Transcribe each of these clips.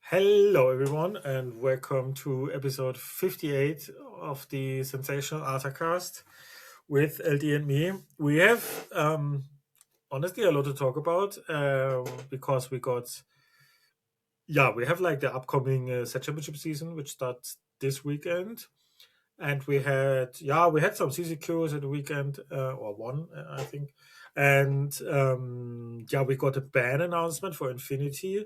Hello, everyone, and welcome to episode 58 of the sensational ArtaCast with LD and me. We have honestly a lot to talk about because we have like the upcoming set championship season, which starts this weekend. And we had some CCQs at the weekend, or one, I think. And we got a ban announcement for Infinity.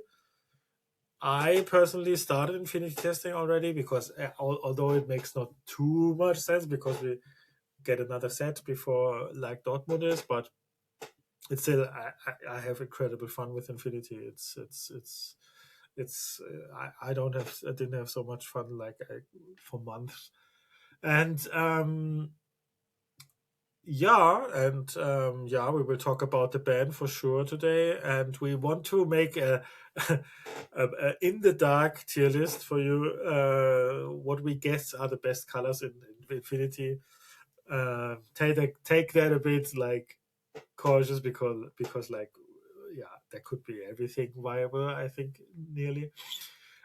I personally started Infinity testing already because although it makes not too much sense because we get another set before like Dortmund is, but it's still I have incredible fun with Infinity. I didn't have so much fun for months, and we will talk about the band for sure today, and we want to make a in the dark tier list for you. What we guess are the best colors in Infinity. Take that a bit like cautious because there could be everything viable. I think nearly.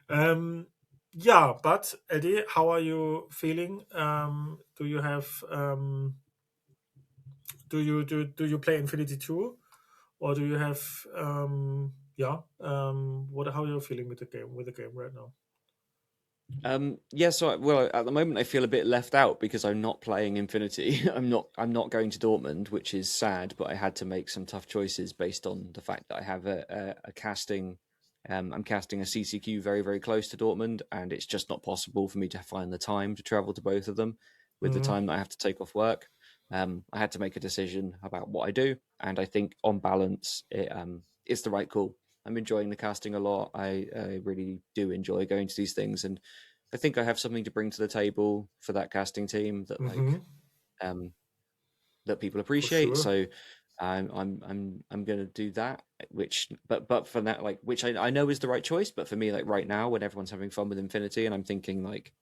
But Eddie, how are you feeling? Do you have do you play Infinity 2, or do you have what how are you feeling with the game right now? Well, at the moment I feel a bit left out because I'm not playing Infinity. I'm not going to Dortmund, which is sad, but I had to make some tough choices based on the fact that I have a casting. I'm casting a CCQ very, very close to Dortmund, and it's just not possible for me to find the time to travel to both of them with the Mm, time that I have to take off work. I had to make a decision about what I do, and I think on balance, it's the right call. I'm enjoying the casting a lot. I really do enjoy going to these things, and I think I have something to bring to the table for that casting team that mm-hmm, um, that people for appreciate. sure. So I'm going to do that. But for that, like, which I know is the right choice. But for me, like right now, when everyone's having fun with Infinity, and I'm thinking like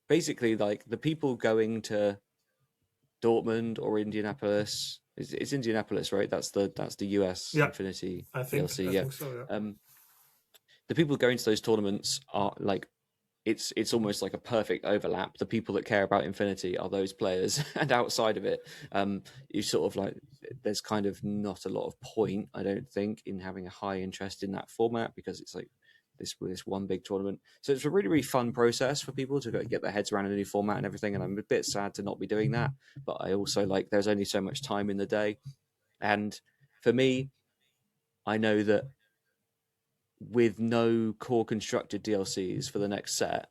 basically like the people going to Dortmund or Indianapolis. It's Indianapolis, right? That's the US Yeah, Infinity I think DLC. I Yeah. think so. Yeah. Um, the people going to those tournaments are like it's almost like a perfect overlap. The people that care about Infinity are those players, and outside of it, you sort of like there's kind of not a lot of point, I don't think, in having a high interest in that format because it's like this one big tournament. So it's a really really fun process for people to get their heads around a new format and everything. And I'm a bit sad to not be doing that, but I also like there's only so much time in the day, and for me, I know that with no core constructed DLCs for the next set,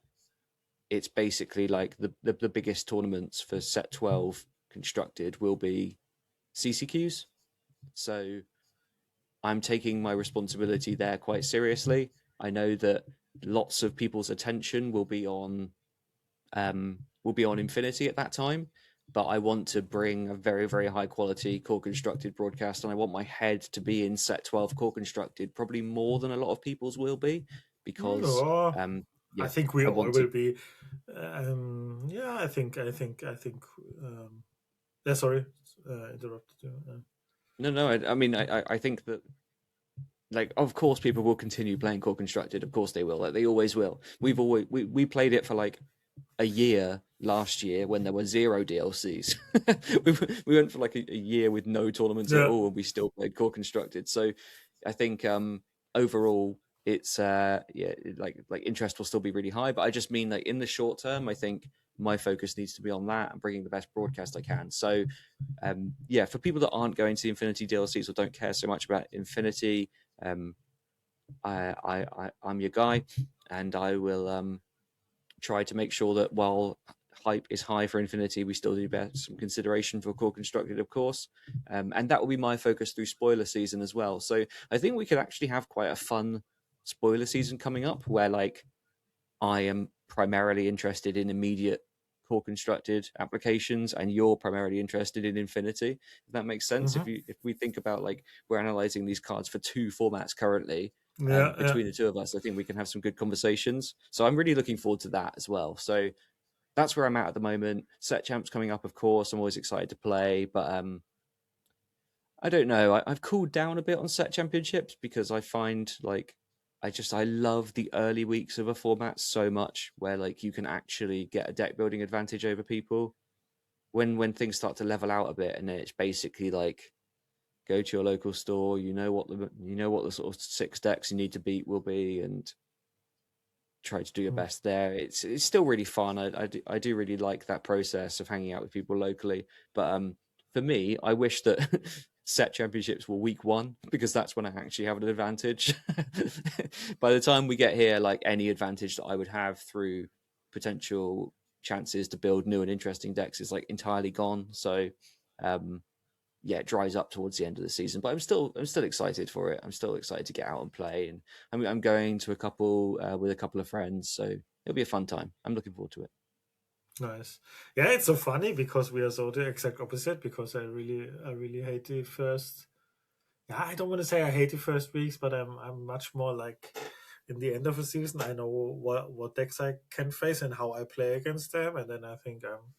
it's basically like the biggest tournaments for set 12 constructed will be CCQs. So I'm taking my responsibility there quite seriously. I know that lots of people's attention will be on Infinity at that time, but I want to bring a very very high quality core constructed broadcast, and I want my head to be in set 12 core constructed probably more than a lot of people's will be because No, um I yeah think we I all want to. will be. Yeah, I think. Sorry, interrupted you. No, no. I mean, I think that like of course people will continue playing core constructed. Of course they will. Like they always will. We played it for like a year last year when there were zero DLCs. we went for like a year with no tournaments at Yeah, all, and we still played core constructed. So I think overall it's like interest will still be really high. But I just mean like in the short term, I think my focus needs to be on that and bringing the best broadcast I can. So yeah, for people that aren't going to the Infinity DLCs or don't care so much about Infinity, um, I'm your guy, and I will try to make sure that while hype is high for Infinity, we still do bear some consideration for core constructed, of course, and that will be my focus through spoiler season as well. So I think we could actually have quite a fun spoiler season coming up, where like I am primarily interested in immediate core constructed applications and you're primarily interested in Infinity. If that makes sense. hmm If we think about like we're analyzing these cards for two formats currently, yeah, yeah. between the two of us, I think we can have some good conversations. So I'm really looking forward to that as well. So that's where I'm at the moment. Set champs coming up, of course. I'm always excited to play, but I don't know. I've cooled down a bit on set championships because I find like I love the early weeks of a format so much, where like you can actually get a deck building advantage over people. When things start to level out a bit, and then it's basically like go to your local store, you know what the sort of 6 decks you need to beat will be, and try to do your best there. It's still really fun. I do really like that process of hanging out with people locally. But for me, I wish that set championships were week 1, because that's when I actually have an advantage. By the time we get here, like any advantage that I would have through potential chances to build new and interesting decks is like entirely gone. So yeah, it dries up towards the end of the season, but I'm still excited for it. I'm still excited to get out and play, and I'm going to a couple with a couple of friends, so it'll be a fun time. I'm looking forward to it. Nice. Yeah, it's so funny because we are so the exact opposite. Because I really hate the first. Yeah, I don't want to say I hate the first weeks, but I'm much more like in the end of the season. I know what decks I can face and how I play against them, and then I think I'm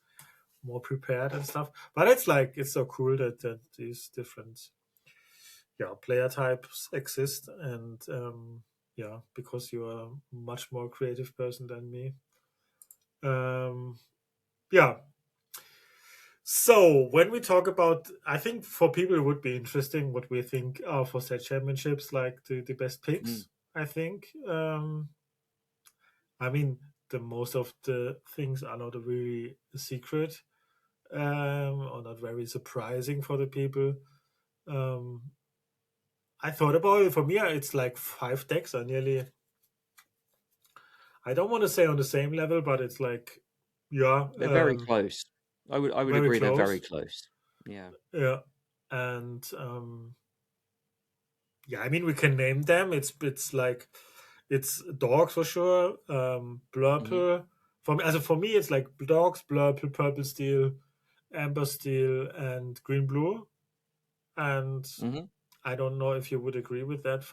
more prepared and stuff. But it's like it's so cool that these different player types exist, and yeah, because you're a much more creative person than me. Um, yeah. So when we talk about, I think for people it would be interesting what we think are for set championships, like the best Mm. picks. I think. I mean, the most of the things are not really a secret, or not very surprising for the people. Um, I thought about it. For me, it's like 5 decks are nearly. I don't want to say on the same level, but it's like, yeah, They're very close. I would very agree they're very close. close. Yeah. Yeah, and yeah, I mean we can name them. It's like it's dogs for sure. Hmm. Blurple for me. As for me, it's like dogs, blurple, purple steel, amber steel, and green blue. And Hmm. I don't know if you would agree with that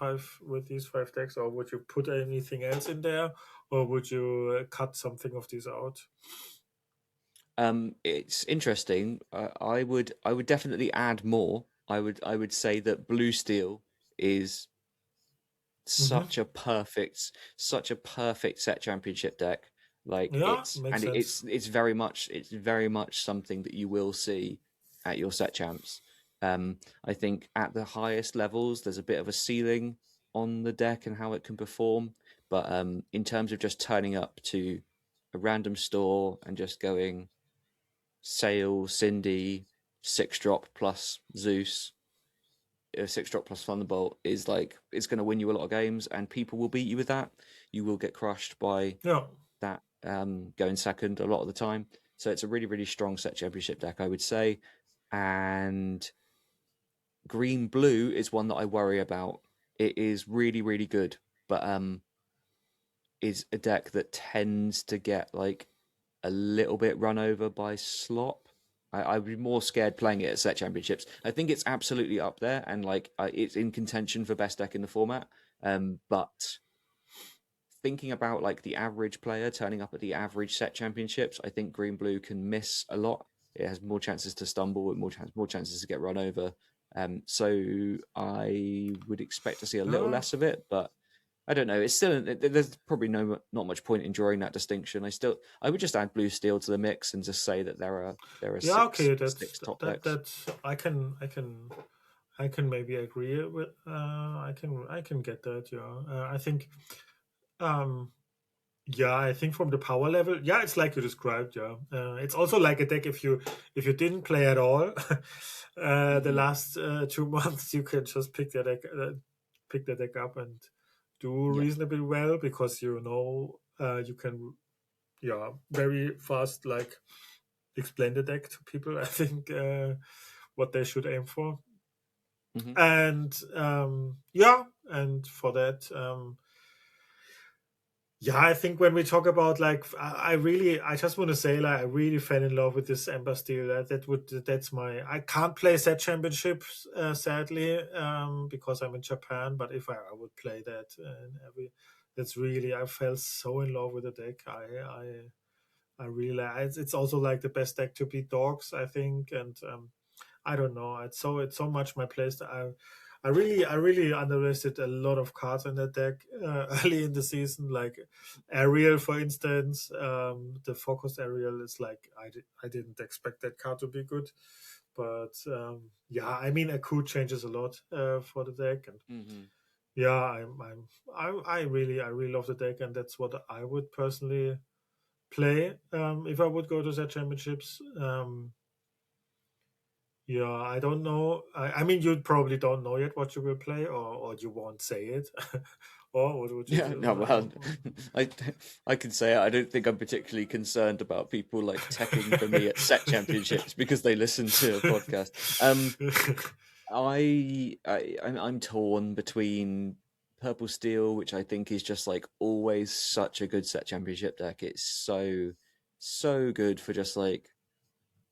with these 5 decks, or would you put anything else in there, or would you cut something of these out? It's interesting. I would definitely add more. I would say that blue steel is Hmm. such a perfect set championship deck. Like Yeah, makes sense. it's very much something that you will see at your set champs. I think at the highest levels there's a bit of a ceiling on the deck and how it can perform, but in terms of just turning up to a random store and just going Sale, Cindy, 6 drop plus Zeus, 6 drop plus Thunderbolt is like it's going to win you a lot of games, and people will beat you with that. You will get crushed by Yeah. that going second a lot of the time. So it's a really really strong set championship deck, I would say. And green blue is one that I worry about. It is really really good, but is a deck that tends to get like a little bit run over by slop. I'd be more scared playing it at set championships. I think it's absolutely up there, and like it's in contention for best deck in the format. But thinking about like the average player turning up at the average set championships, I think green blue can miss a lot. It has more chances to stumble and more chances to get run over. So I would expect to see a little Yeah. less of it, but I don't know. It's still there's probably not much point in drawing that distinction. I would just add blue steel to the mix and just say that there are Yeah. six Okay. six top decks. That's I can maybe agree with. I can get that. Yeah. I think. Um. Yeah, I think from the power level, yeah, it's like you described. Yeah, it's also like a deck if you didn't play at all, the Hmm. last 2 months, you can just pick the deck up and do Yeah. reasonably well because you can very fast like explain the deck to people. I think what they should aim for, Hmm. and yeah, and for that. Yeah, I think when we talk about like, I just want to say like, I really fell in love with this Ember Steel. That's my. I can't play set championships, sadly, because I'm in Japan. But if I would play that, that's really, I fell so in love with the deck. I really like. It's also like the best deck to beat dogs, I think, and I don't know. It's so much my place. I really underestimated a lot of cards in that deck early in the season, like Ariel, for instance. The focused Ariel is like I didn't expect that card to be good, but yeah, I mean, a coup changes a lot for the deck, and Mm-hmm. yeah, I really love the deck, and that's what I would personally play if I would go to the championships. Yeah, I don't know. I mean, you probably don't know yet what you will play, or you won't say it, or what would you Yeah, do? no, well, I I can say I don't think I'm particularly concerned about people like teching for me at set championships because they listen to a podcast. I'm torn between Purple Steel, which I think is just like always such a good set championship deck. It's so good for just like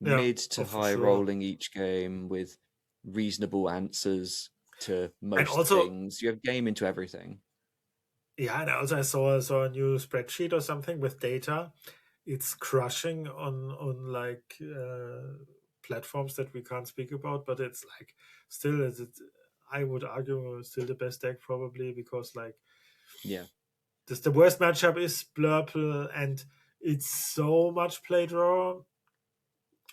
Yeah, mid to oh, for high sure. rolling each game with reasonable answers to And most also, things. You have game into everything. yeah, and also I saw a new spreadsheet or something with data. It's crushing on like platforms that we can't speak about, but it's like still, I would argue, still the best deck probably because like Yeah. this the worst matchup is Blurple, and it's so much play draw.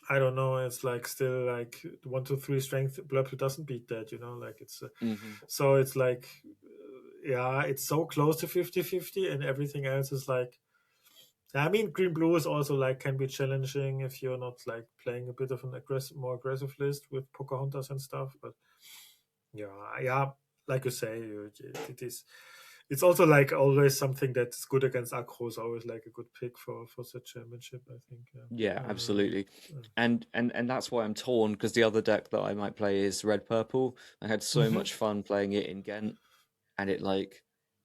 I don't know. It's like still like 1 2 3 strength. Blurple doesn't beat that, like it's Hmm. so it's like yeah, it's so close to 50-50, and everything else is like. I mean, green blue is also like can be challenging if you're not like playing a bit of an more aggressive list with Pocahontas and stuff. But yeah, like you say, it is. It's also like always something that's good against aggro. Is always like a good pick for such championship. I think. Yeah, Yeah. absolutely. Uh, And that's why I'm torn because the other deck that I might play is red purple. I had so mhm. much fun playing it in Ghent, and it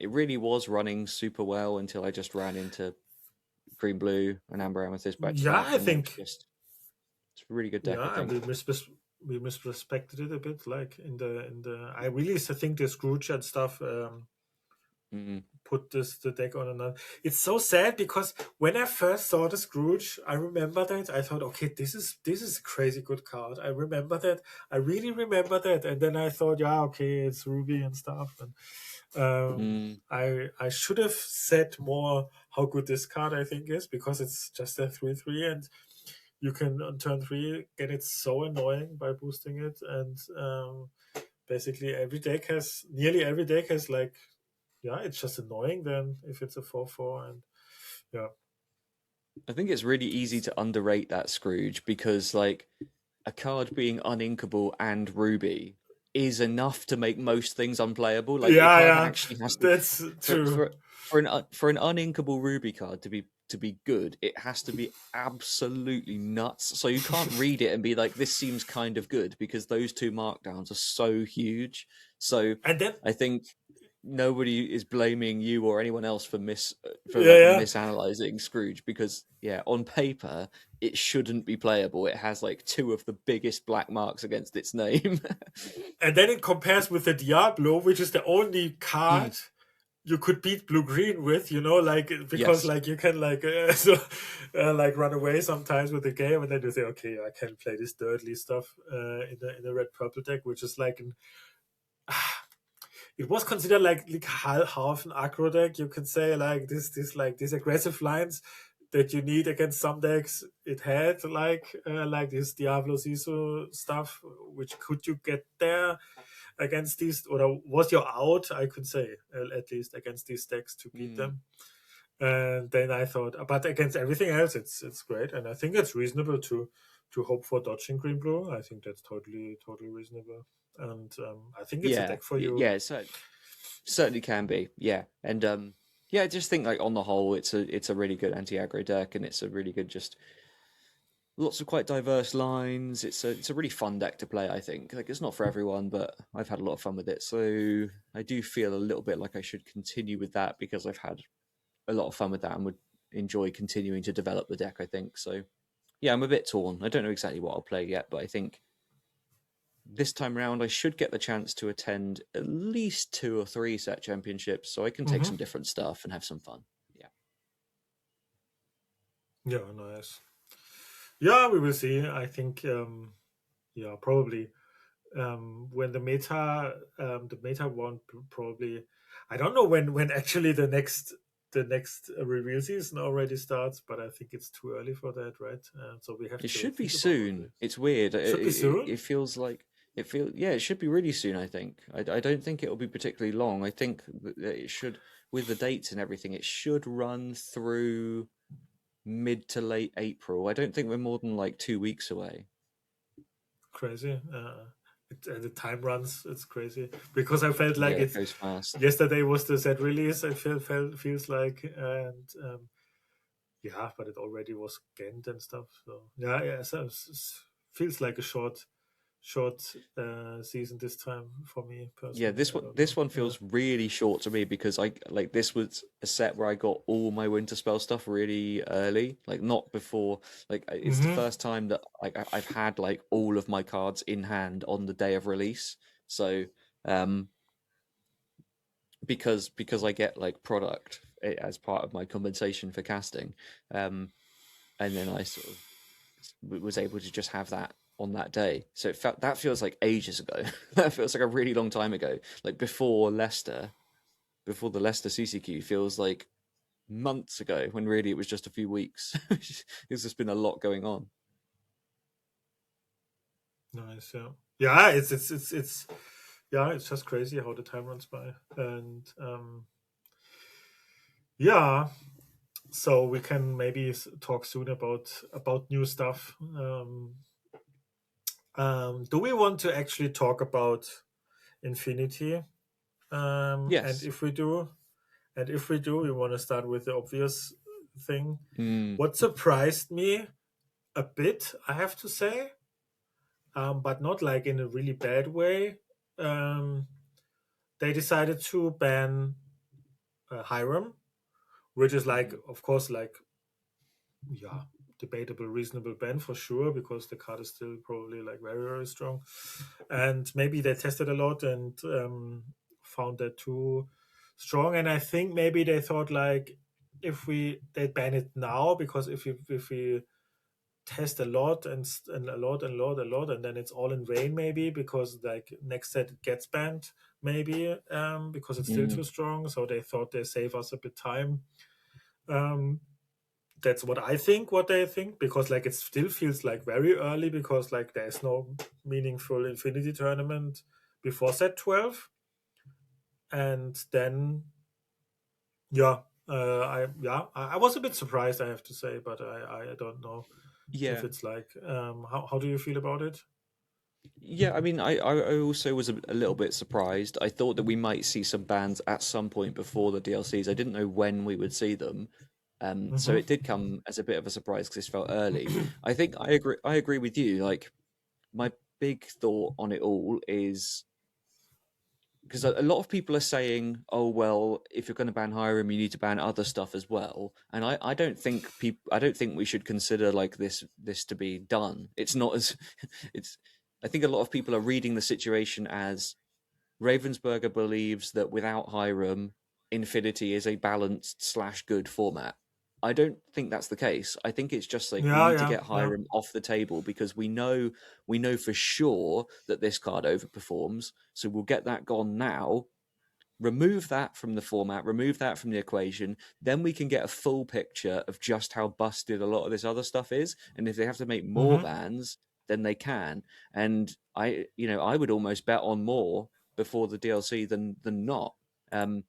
really was running super well until I just ran into green blue and amber amethyst back to Yeah, back, I and think. it's a really good deck, I Yeah, think. we misrespected it a bit. Like I really think the Scrooge and stuff. Mm, Put the deck on another. It's so sad because when I first saw the Scrooge, I remember that I thought, okay, this is a crazy good card. I remember that. I really remember that, and then I thought, yeah, okay, it's Ruby and stuff, and mm, I should have said more how good this card I think is because it's just a 3/3, and you can on turn 3 get it so annoying by boosting it, and basically nearly every deck has like yeah, it's just annoying then if it's a 4/4 and yeah. I think it's really easy to underrate that Scrooge because like a card being uninkable and ruby is enough to make most things unplayable. Like your Yeah, card yeah, actually has to that's for true. for for an uninkable ruby card to be good, it has to be absolutely nuts. So you can't read it and be like, this seems kind of good because those two markdowns are so huge. So And then I think nobody is blaming you or anyone else for yeah, yeah. misanalyzing Scrooge because yeah, on paper it shouldn't be playable. It has like two of the biggest black marks against its name. And then it compares with the Diablo, which is the only card Mm, you could beat blue green with, like because yes. like you can like so like run away sometimes with the game, and then you say, okay, I can play this dirtly stuff in the red purple deck, which is like it was considered like half an aggro deck. You could say like these aggressive lines that you need against some decks. It had like this Diablo Sisu stuff, which could you get there against these, or was your out? I could say at least against these decks to beat Mm. them. And then I thought, but against everything else, it's great, and I think it's reasonable to hope for dodging green blue. I think that's totally reasonable, and I think it's a Yeah, deck for you. yeah, so certainly can be. Yeah. And yeah, I just think like on the whole it's a really good anti-aggro deck and it's a really good just lots of quite diverse lines. It's a really fun deck to play, I think. Like it's not for everyone, but I've had a lot of fun with it. So I do feel a little bit like I should continue with that because I've had a lot of fun with that and would enjoy continuing to develop the deck, I think. So yeah, I'm a bit torn. I don't know exactly what I'll play yet, but I think this time round I should get the chance to attend at least two or three set championships so I can take Hmm. some different stuff and have some fun. Yeah. Yeah, nice. Yeah, we will see. I think yeah, probably when the meta won't probably. I don't know when actually the next reveal season already starts, but I think it's too early for that, right? So we have It to should be think about all soon. this. It's weird. Should be soon. It feels like yeah, it should be really soon. I think. I don't think it'll be particularly long. I think that it should, with the dates and everything, it should run through mid to late April. I don't think we're more than like 2 weeks away. Crazy. The time runs. It's crazy because I felt like Yeah, it it's goes fast. yesterday was the set release. I feels like, and yeah, but it already was Ghent and stuff. So yeah. So feels like a short season this time for me Yeah, personally. I don't this know. one feels really short to me because I like this was a set where I got all my winter spell stuff really early, like not before. Like it's the Mm-hmm. first time that like I've had like all of my cards in hand on the day of release. So um because I get like product as part of my compensation for casting, and then I sort of was able to just have that on that day. So that feels like ages ago. That feels like a really long time ago. Like before Leicester, before the Leicester CCQ feels like months ago when really it was just a few weeks. There's just been a lot going on. Nice. Yeah. Yeah. It's yeah. It's just crazy how the time runs by, and yeah. So we can maybe talk soon about new stuff. Do we want to actually talk about Infinity? And Yes. if we do, we want to start with the obvious thing. Mm, What surprised me a bit, I have to say, but not like in a really bad way. Um, they decided to ban Hiram, which is like, of course, like, yeah, debatable, reasonable ban for sure, because the card is still probably like very, very strong. And maybe they tested a lot and found that too strong. And I think maybe they thought like, if they ban it now, because if we test a lot and a lot, and then it's all in vain maybe, because like next set it gets banned maybe, because it's still mm. too strong. So they thought they save us a bit time. um that's what they think, because like it still feels like very early, because like there's no meaningful Infinity tournament before set 12. And then yeah, I was a bit surprised, I have to say, but I don't know if Yeah. it's like, how do you feel about it? Yeah, I mean, I also was a little bit surprised. I thought that we might see some bands at some point before the DLCs. I didn't know when we would see them. So Mm-hmm. it did come as a bit of a surprise because this felt early. I think I agree with you. Like my big thought on it all is because a lot of people are saying, "Oh well, if you're going to ban Hiram, you need to ban other stuff as well." And I don't think I don't think we should consider like this to be done. It's not as it's. I think a lot of people are reading the situation as Ravensburger believes that without Hiram, Infinity is a balanced slash good format. I don't think that's the case. I think it's just like we Yeah, need to yeah, get yeah. Hiram off the table because we know for sure that this card overperforms. So we'll get that gone now. Remove that from the format, remove that from the equation, then we can get a full picture of just how busted a lot of this other stuff is. And if they have to make more Mm-hmm. bans, then they can. And I would almost bet on more before the DLC than not. Um,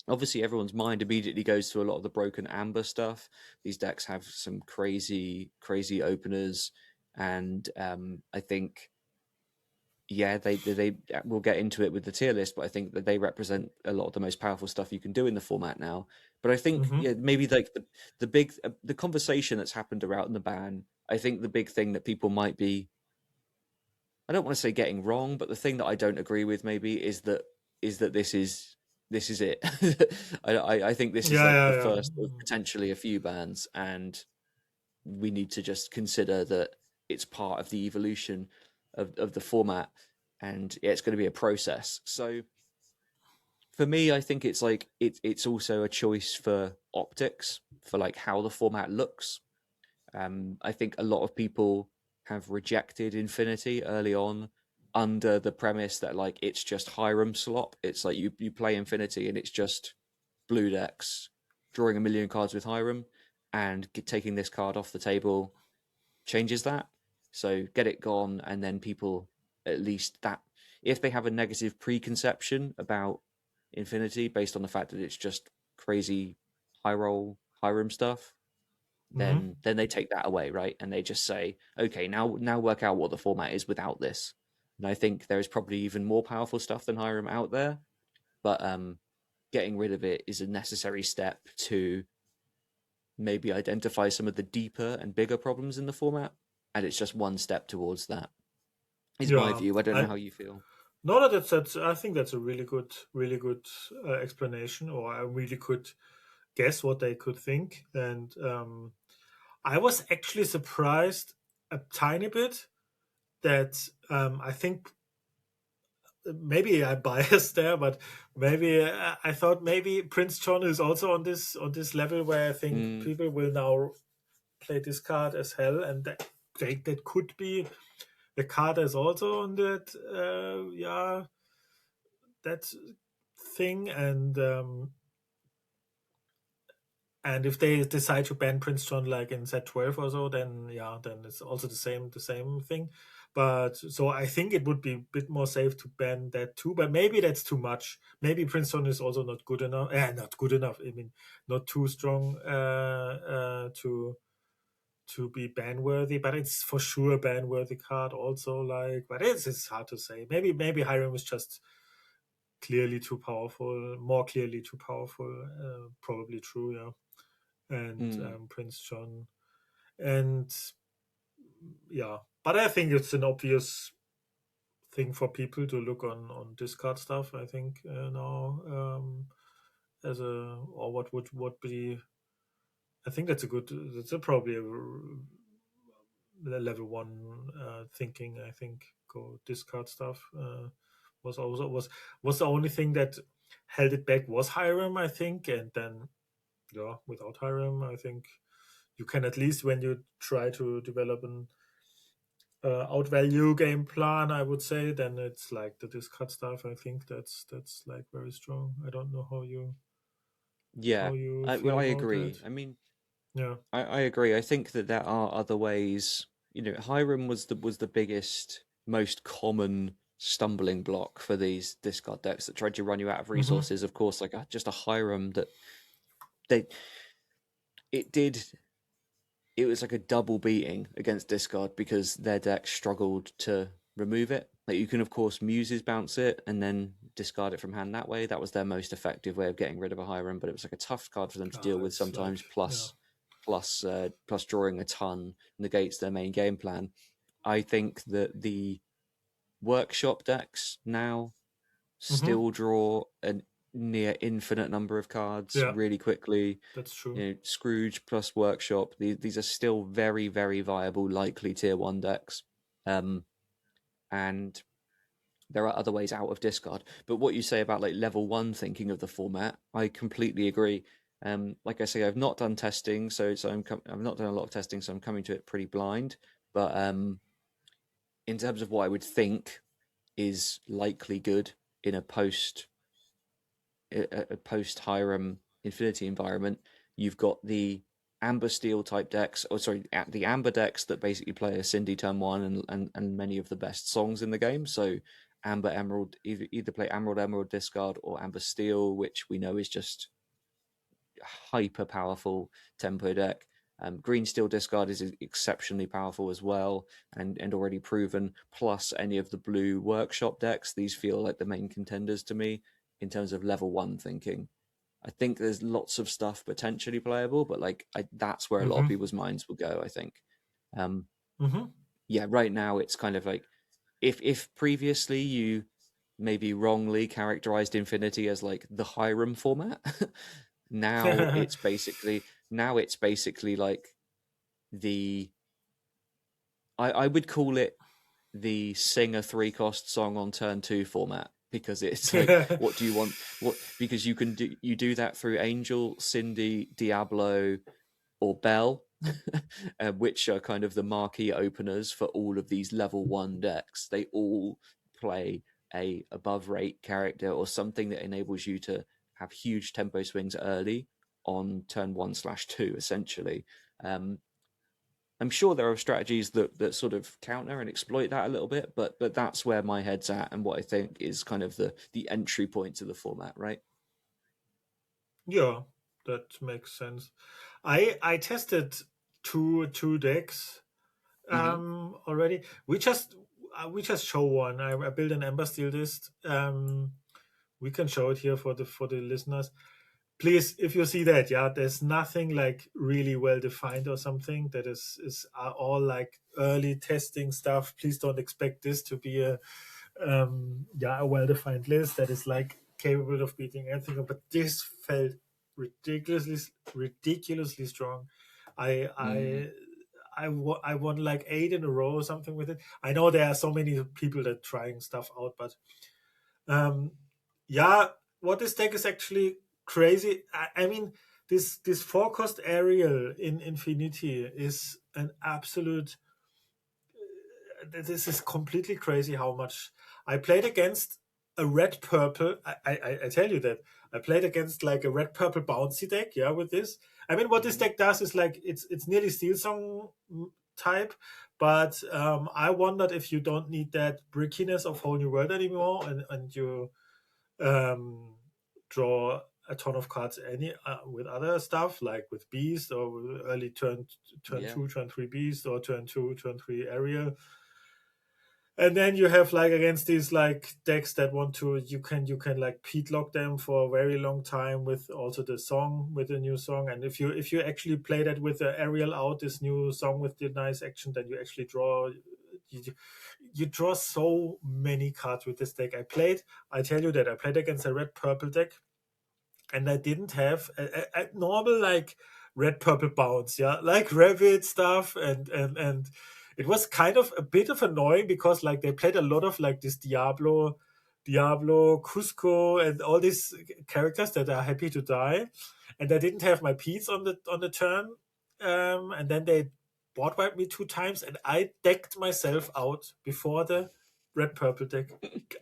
Obviously, everyone's mind immediately goes to a lot of the broken amber stuff. These decks have some crazy openers, and I think yeah, they will get into it with the tier list, but I think that they represent a lot of the most powerful stuff you can do in the format now. But I think Mm-hmm. yeah, maybe like the big the conversation that's happened around the ban. I think the big thing that people might be, I don't want to say getting wrong, but the thing that I don't agree with maybe is that this is it. I think this is Yeah, like the yeah, yeah. first of potentially a few bans, and we need to just consider that it's part of the evolution of the format, and yeah, it's going to be a process. So for me, I think it's like it's also a choice for optics, for like how the format looks. I think a lot of people have rejected Infinity early on under the premise that like it's just Hiram slop. It's like you play Infinity and it's just blue decks drawing a million cards with Hiram, and taking this card off the table changes that. So get it gone, and then people, at least that, if they have a negative preconception about Infinity based on the fact that it's just crazy high roll Hiram stuff, Mm-hmm. then they take that away, right? And they just say, okay, now work out what the format is without this. And I think there is probably even more powerful stuff than Hiram out there, but getting rid of it is a necessary step to maybe identify some of the deeper and bigger problems in the format, and it's just one step towards that. Is my Yeah, view. I don't know I how you feel. no, no, that's. I think that's a really good explanation, or I really could guess what they could think. And I was actually surprised a tiny bit that I think maybe I'm biased there, but maybe I thought maybe Prince John is also on this level where I think Mm, people will now play this card as hell, and that could be the card is also on that that thing, and if they decide to ban Prince John like in set 12 or so, then yeah, then it's also the same thing. But so I think it would be a bit more safe to ban that too. But maybe that's too much. Maybe Prince John is also not good enough. Not good enough. I mean, not too strong to be ban worthy. But it's for sure a ban worthy card. Also, like, but it's hard to say. Maybe Hiram is just clearly too powerful, more clearly too powerful. Probably true. Yeah, and mm. Prince John, and yeah, but I think it's an obvious thing for people to look on discard stuff. I think now as a or what be. I think that's a good. That's a probably a level one thinking. I think go discard stuff was also was the only thing that held it back was Hiram. I think, and then yeah, without Hiram, I think you can at least when you try to develop an outvalue game plan, I would say, then it's like the discard stuff. I think that's like very strong. I don't know how Yeah, you well, feel I about that. agree. I mean, Yeah. I agree. I think that there are other ways. You know, Hiram was the biggest, most common stumbling block for these discard decks that tried to run you out of Mm-hmm. resources. Of course, like just a Hiram that they it did it was like a double beating against discard because their deck struggled to remove it. Like you can of course muses bounce it and then discard it from hand that way. That was their most effective way of getting rid of a Hiram, but it was like a tough card for them to deal with It's like sometimes. yeah. Plus drawing a ton negates their main game plan. I think that the workshop decks now Mm-hmm. still draw a near infinite number of cards Yeah, really quickly. that's true. You know, Scrooge plus Workshop. These are still very, very viable, likely tier one decks. Um, and there are other ways out of discard. But what you say about like level one thinking of the format, I completely agree. Like I say, I've not done testing, I've not done a lot of testing, so I'm coming to it pretty blind. But in terms of what I would think is likely good in a post Hiram Infinity environment, you've got the Amber Steel type decks, or sorry, the Amber decks that basically play a Cindy turn one and many of the best songs in the game. So Amber Emerald, either play Emerald Emerald discard or Amber Steel, which we know is just hyper powerful tempo deck. Green Steel discard is exceptionally powerful as well, and already proven. Plus any of the blue workshop decks, these feel like the main contenders to me in terms of level one thinking. I think there's lots of stuff potentially playable, but that's where a lot of Mm-hmm. people's minds will go. I think, um, Mm-hmm. yeah, right now it's kind of like if previously you maybe wrongly characterized Infinity as like the Hiram format, now it's basically like the I would call it the sing a three cost song on turn two format because it's like what do you want what because you do that through Angel, Cindy, Diablo, or Bell, which are kind of the marquee openers for all of these level one decks. They all play a above rate character or something that enables you to have huge tempo swings early on turn 1/2, essentially. I'm sure there are strategies that sort of counter and exploit that a little bit, but that's where my head's at and what I think is kind of the entry point to the format, right? Yeah, that makes sense. I tested two decks already. We just show one. I built an Ember Steel list. We can show it here for the listeners. Please, if you see that, yeah, there's nothing like really well defined or something. That is all like early testing stuff. Please don't expect this to be a well defined list that is like capable of beating anything. But this felt ridiculously strong. I Mm. I I won like 8 in a row or something with it. I know there are so many people that trying stuff out, but um, yeah, what this deck is actually crazy. I mean, this 4 cost Ariel in Infinity is an absolute. This is completely crazy how much I played against a red purple. I tell you that I played against like a red purple bouncy deck. Yeah, with this. I mean, what this Mm-hmm. deck does is like it's nearly Steelsong type, but I wondered if you don't need that brickiness of Whole New World anymore, and you um, draw a ton of cards any with other stuff like with Beast or with early turn Yeah. 2 turn 3 Beast or turn 2 turn 3 Ariel. And then you have like against these like decks that want to you can like peat lock them for a very long time with also the song with the new song. And if you actually play that with the Ariel out, this new song with the nice action, then you actually draw you, you draw so many cards with this deck. I tell you that I played against a red purple deck, and I didn't have a normal like red purple bounce, yeah, like rabbit stuff, and it was kind of a bit of annoying because like they played a lot of like this Diablo, Cusco, and all these characters that are happy to die, and I didn't have my piece on the turn, and then they board wiped me 2 times, and I decked myself out before the red purple deck.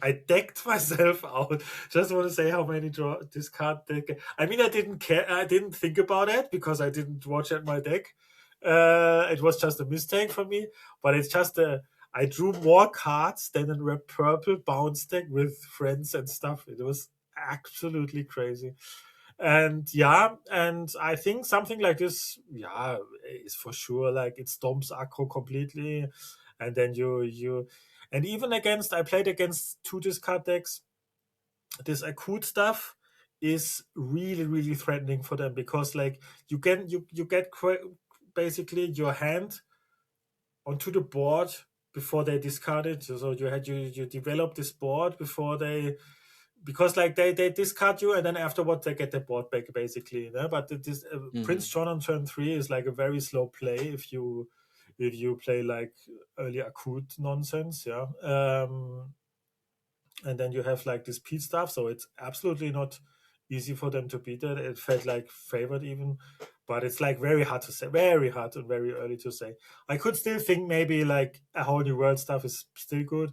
I decked myself out. Just want to say how many draw this card deck. I mean, I didn't care. I didn't think about it because I didn't watch at my deck. It was just a mistake for me. But it's just I drew more cards than in red purple bounce deck with friends and stuff. It was absolutely crazy. And yeah, and I think something like this, yeah, is for sure like it stomps aggro completely, and then you and even against I played against 2 discard decks. This acute stuff is really threatening for them because like you get basically your hand onto the board before they discard it. So you develop this board before they because like they discard you and then afterwards they get the board back basically. You know? But this Mm-hmm. Prince John on turn 3 is like a very slow play if you play like early acute nonsense, yeah. And then you have like this Pete stuff, so it's absolutely not easy for them to beat it. It felt like favored even, but it's like very hard to say, very hard and very early to say. I could still think maybe like a Whole New World stuff is still good.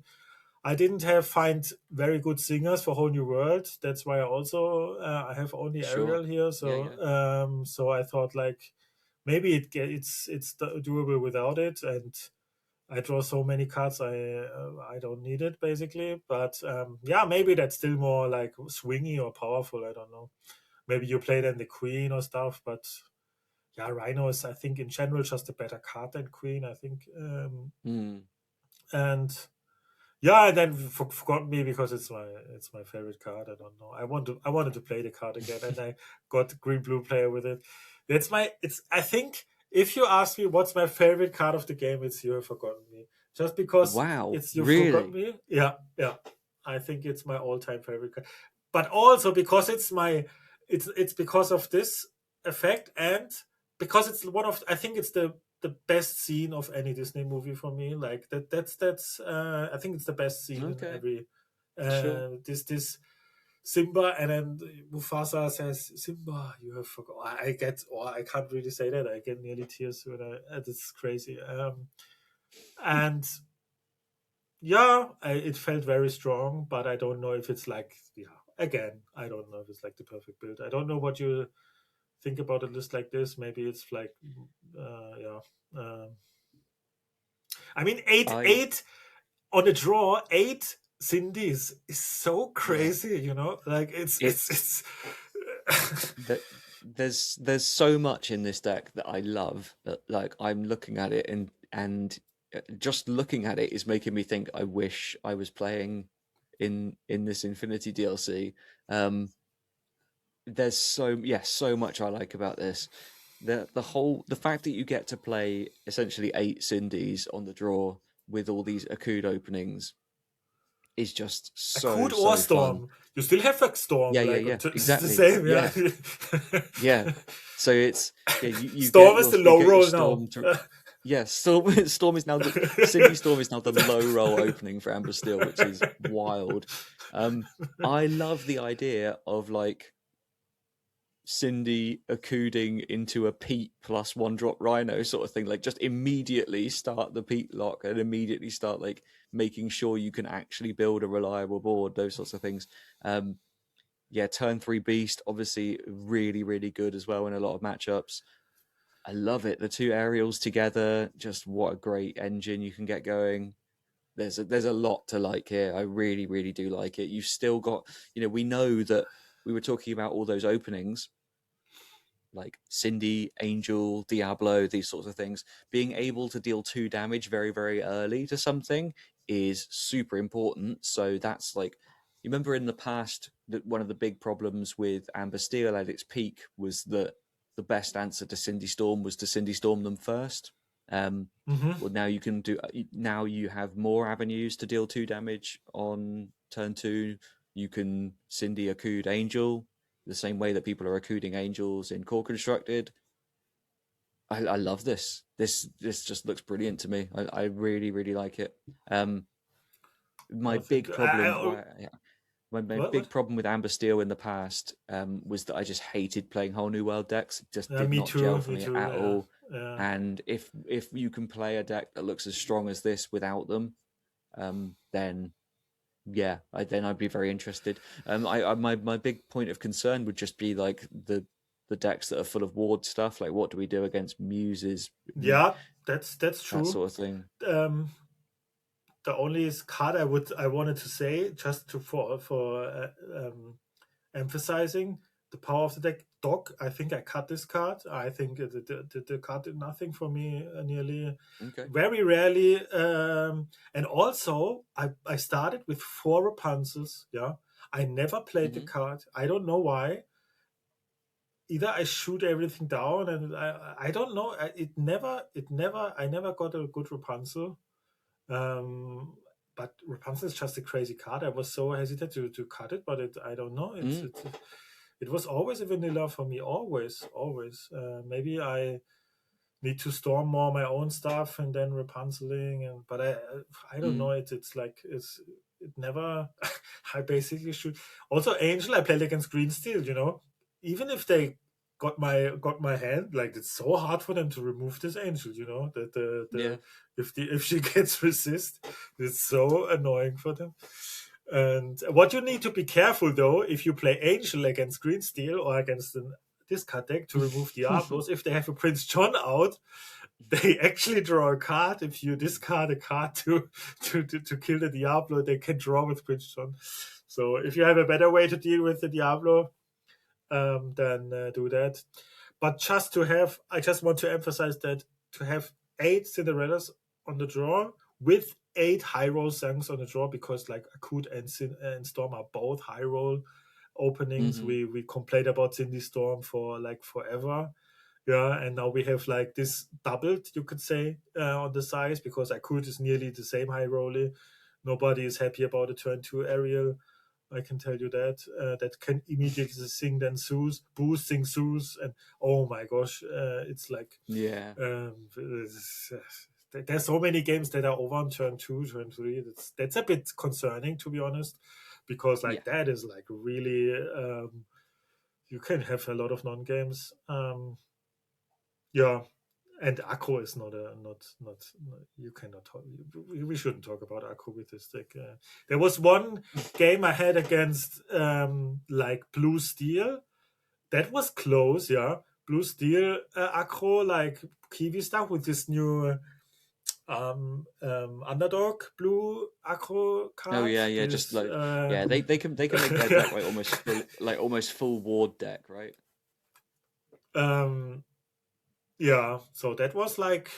I didn't find very good singers for Whole New World. That's why I have only Sure. Ariel here. Yeah, So yeah. so I thought like maybe it's doable without it, and I draw so many cards I don't need it basically. But yeah, maybe that's still more like swingy or powerful. I don't know. Maybe you play then the Queen or stuff, but yeah, Rhino is I think in general just a better card than Queen. I think Mm. and yeah, and then forgot me because it's my favorite card. I don't know. I wanted to play the card again, and I got green blue player with it. It's I think if you ask me what's my favorite card of the game, it's You Have Forgotten Me. Just because Wow. it's You Forgot Really? Me. Yeah, yeah. I think it's my all time favorite card. But also because it's because of this effect and because it's one of I think it's the best scene of any Disney movie for me. Like that's I think it's the best scene in Okay. every Sure. this Simba and then Mufasa says Simba you have forgotten. I can't really say that. I get nearly tears when I this is crazy. And Yeah, it felt very strong, but I don't know if it's like, yeah, again, I don't know if it's like the perfect build. I don't know what you think about a list like this. Maybe it's like, yeah. I mean, I eight on a draw, eight Cindy's is so yeah. crazy, you know? Like, It's that there's so much in this deck that I love that like I'm looking at it and just looking at it is making me think I wish I was playing in this Infinity DLC. Um, there's so much I like about this. The fact that you get to play essentially 8 Cindy's on the draw with all these Akud openings is just a so Coot or fun. Storm. You still have a Storm, like, Yeah, it's the exactly. same, yeah. Yeah, yeah. So it's you get Storm is the you low get your roll now. storm to yeah, Storm is now the Cindy Storm is now the low roll opening for Amber Steel, which is wild. I love the idea of like Cindy accuding into a Pete plus 1 drop Rhino sort of thing. Like just immediately start the Pete lock and immediately start like making sure you can actually build a reliable board. Those sorts of things. Um, yeah, turn 3 Beast, obviously really, really good as well in a lot of matchups. I love it. The two aerials together, just what a great engine you can get going. There's a lot to like here. I really, really do like it. You've still got, we know that we were talking about all those openings like Cindy, Angel, Diablo, these sorts of things, being able to deal 2 damage very, very early to something is super important. So that's like, you remember in the past that one of the big problems with Amber Steel at its peak was that the best answer to Cindy Storm was to Cindy Storm them first. Um, Hmm. well, now you can do. Now you have more avenues to deal 2 damage on turn 2. You can Cindy Akud Angel, the same way that people are accuding angels in core constructed. I love this. This just looks brilliant to me. I really really like it. Um, my Oh, thank big you. problem why my What? big problem with Amber Steel in the past was that I just hated playing whole new world decks. It just Yeah, did me not gel too. for Me me too. at Yeah, all. yeah. And if you can play a deck that looks as strong as this without them, then yeah, then I'd be very interested. My big point of concern would just be like the decks that are full of ward stuff. Like, what do we do against muses, Yeah, that's that true. sort of thing? Um, the only card I wanted to say, just to for emphasizing the power of the deck. Doc, I think I cut this card. I think the card did nothing for me nearly. Okay. Very rarely. And also, I started with 4 Rapunzels. Yeah. I never played the Hmm. card. I don't know why. Either I shoot everything down, and I don't know. I never got a good Rapunzel. Um, but Rapunzel is just a crazy card. I was so hesitant to cut it, but I don't know. Mm. It was always a vanilla for me. Always, always. Maybe I need to storm more my own stuff and then Rapunzeling. And but I don't know. Mm. It's like it never. I basically shoot. Also, Angel. I played against Green Steel. You know, even if they got my hand, like it's so hard for them to remove this Angel. You know, Yeah. if she gets resist, it's so annoying for them. And what you need to be careful though, if you play Angel against Green Steel or against an discard deck to remove Diablos, if they have a Prince John out, they actually draw a card. If you discard a card to kill the Diablo, they can draw with Prince John. So if you have a better way to deal with the Diablo, then do that. But I just want to emphasize that to have 8 Cinderellas on the draw with 8 high roll Zangs on the draw, because like Akut and Storm are both high roll openings. Hmm. We complained about Cindy Storm for like forever. Yeah, and now we have like this doubled, you could say, on the size, because Akut is nearly the same high roller. Nobody is happy about a turn 2 Ariel. I can tell you that. That can immediately sing then Zeus, boost, sing Zeus, and oh my gosh, it's like Yeah. there's so many games that are over on turn 2, turn 3. That's a bit concerning, to be honest, because Yeah. like that is like really you can have a lot of non games. Yeah, And aggro is not you cannot talk, we shouldn't talk about aggro with this deck. There was one game I had against like Blue Steel that was close, yeah. Blue Steel aggro, like Kiwi stuff with this new underdog blue aggro Oh card. yeah, just This like they can make their deck like almost full ward deck, right? um yeah, so that was like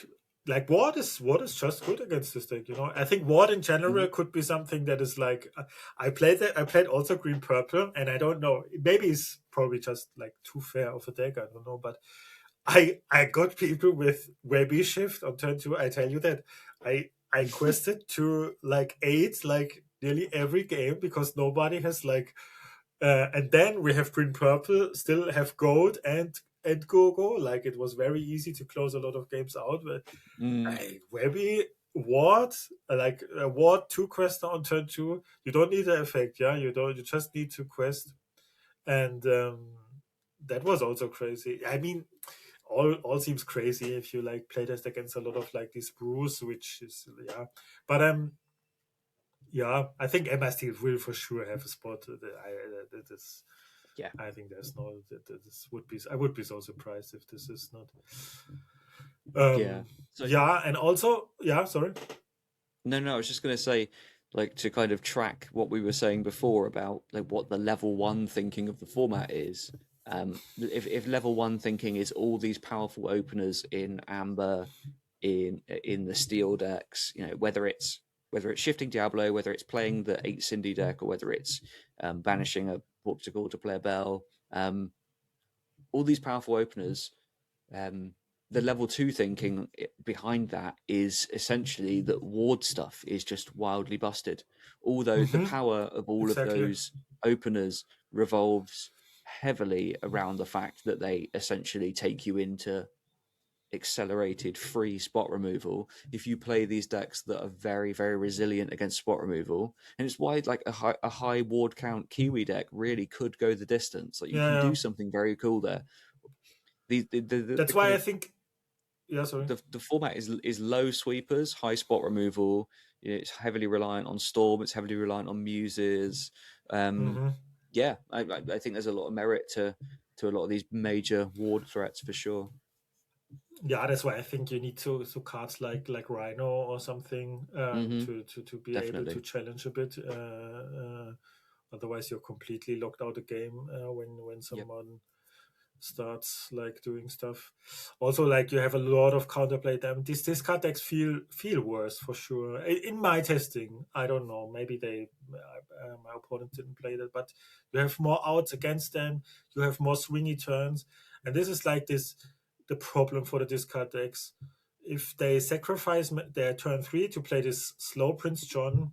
Ward is just good against this deck, you know. I think Ward in general Hmm. could be something that is like I played also green purple, and I don't know, maybe it's probably just like too fair of a deck, I don't know, but I got people with Webby shift on turn two. I tell you that I quested to like eight like nearly every game because nobody has like and then we have green purple, still have gold and go. Like it was very easy to close a lot of games out. But Mm. Webby Ward, like a Ward two quester on turn two, you don't need the effect, yeah. You don't. You just need to quest, and that was also crazy. I mean, all seems crazy if you like play test against a lot of like these brews, which is yeah. But yeah, I think Emma Steel will for sure have a spot. That is, Yeah, I think there's no. This would be. I would be so surprised if this is not. yeah. So Yeah, and also, yeah. Sorry. no, I was just gonna say, like, to kind of track what we were saying before about like what the level one thinking of the format is. If level one thinking is all these powerful openers in Amber, in the Steel decks, you know, whether it's shifting Diablo, whether it's playing the 8 Cindy deck, or whether it's banishing a Portugal to play a Bell, all these powerful openers. Um, the level two thinking behind that is essentially that ward stuff is just wildly busted. Although the Mm-hmm. power of all of Exactly. those openers revolves heavily around the fact that they essentially take you into accelerated free spot removal if you play these decks that are very, very resilient against spot removal. And it's why like a high ward count Kiwi deck really could go the distance. Like you Yeah, can yeah. do something very cool there. The That's kind why I of think. Yeah, sorry. the format is low sweepers, high spot removal. You know, it's heavily reliant on Storm. It's heavily reliant on Muses. Um, Mm-hmm. yeah, I think there's a lot of merit to a lot of these major ward threats for sure. Yeah, that's why I think you need to cards like Rhino or something Hmm. to be able to Definitely. challenge a bit. Otherwise, you're completely locked out of the game when Yep. someone starts like doing stuff. Also, like you have a lot of counterplay them. This card decks feel worse for sure. In my testing, I don't know. Maybe my opponent didn't play that, but you have more outs against them. You have more swingy turns, and this is like this the problem for the discard decks. If they sacrifice their turn three to play this slow Prince John,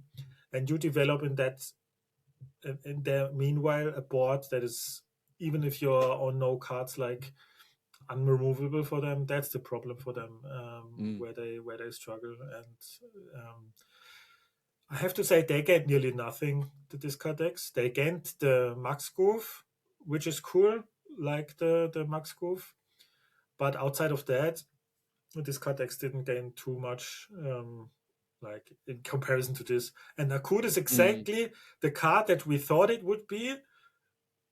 and you develop in there meanwhile a board that is, even if you're on no cards, like unremovable for them, that's the problem for them, Mm. where they struggle. And I have to say they get nearly nothing, the discard decks. They gained the max goof, which is cool, like the max goof, but outside of that the discard decks didn't gain too much, like in comparison to this. And Akut is Mm. exactly the card that we thought it would be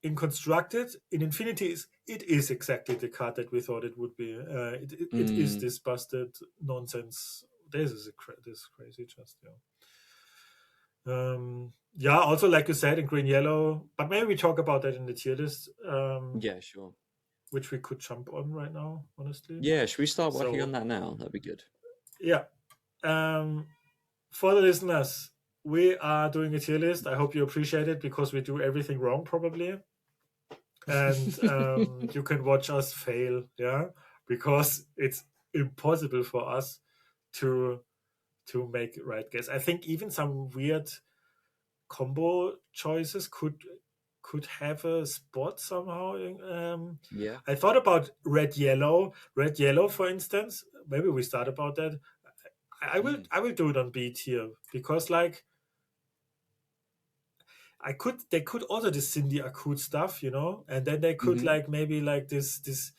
in constructed. In Infinity, it is exactly the card that we thought it would be. It is Mm. this busted nonsense. This is crazy, just yeah. Yeah, also like you said in green yellow, but maybe we talk about that in the tier list, Yeah, sure. which we could jump on right now, honestly. Yeah, should we start working on So that now? That'd be good. yeah, um, for the listeners, we are doing a tier list. I hope you appreciate it because we do everything wrong probably, and you can watch us fail, yeah, because it's impossible for us to make right guess. I think even some weird combo choices could have a spot somehow. Yeah. I thought about red yellow, for instance. Maybe we start about that. I will Mm. I will do it on B tier because like they could also this Cindy Akut stuff, you know, and then they could Hmm. like maybe like this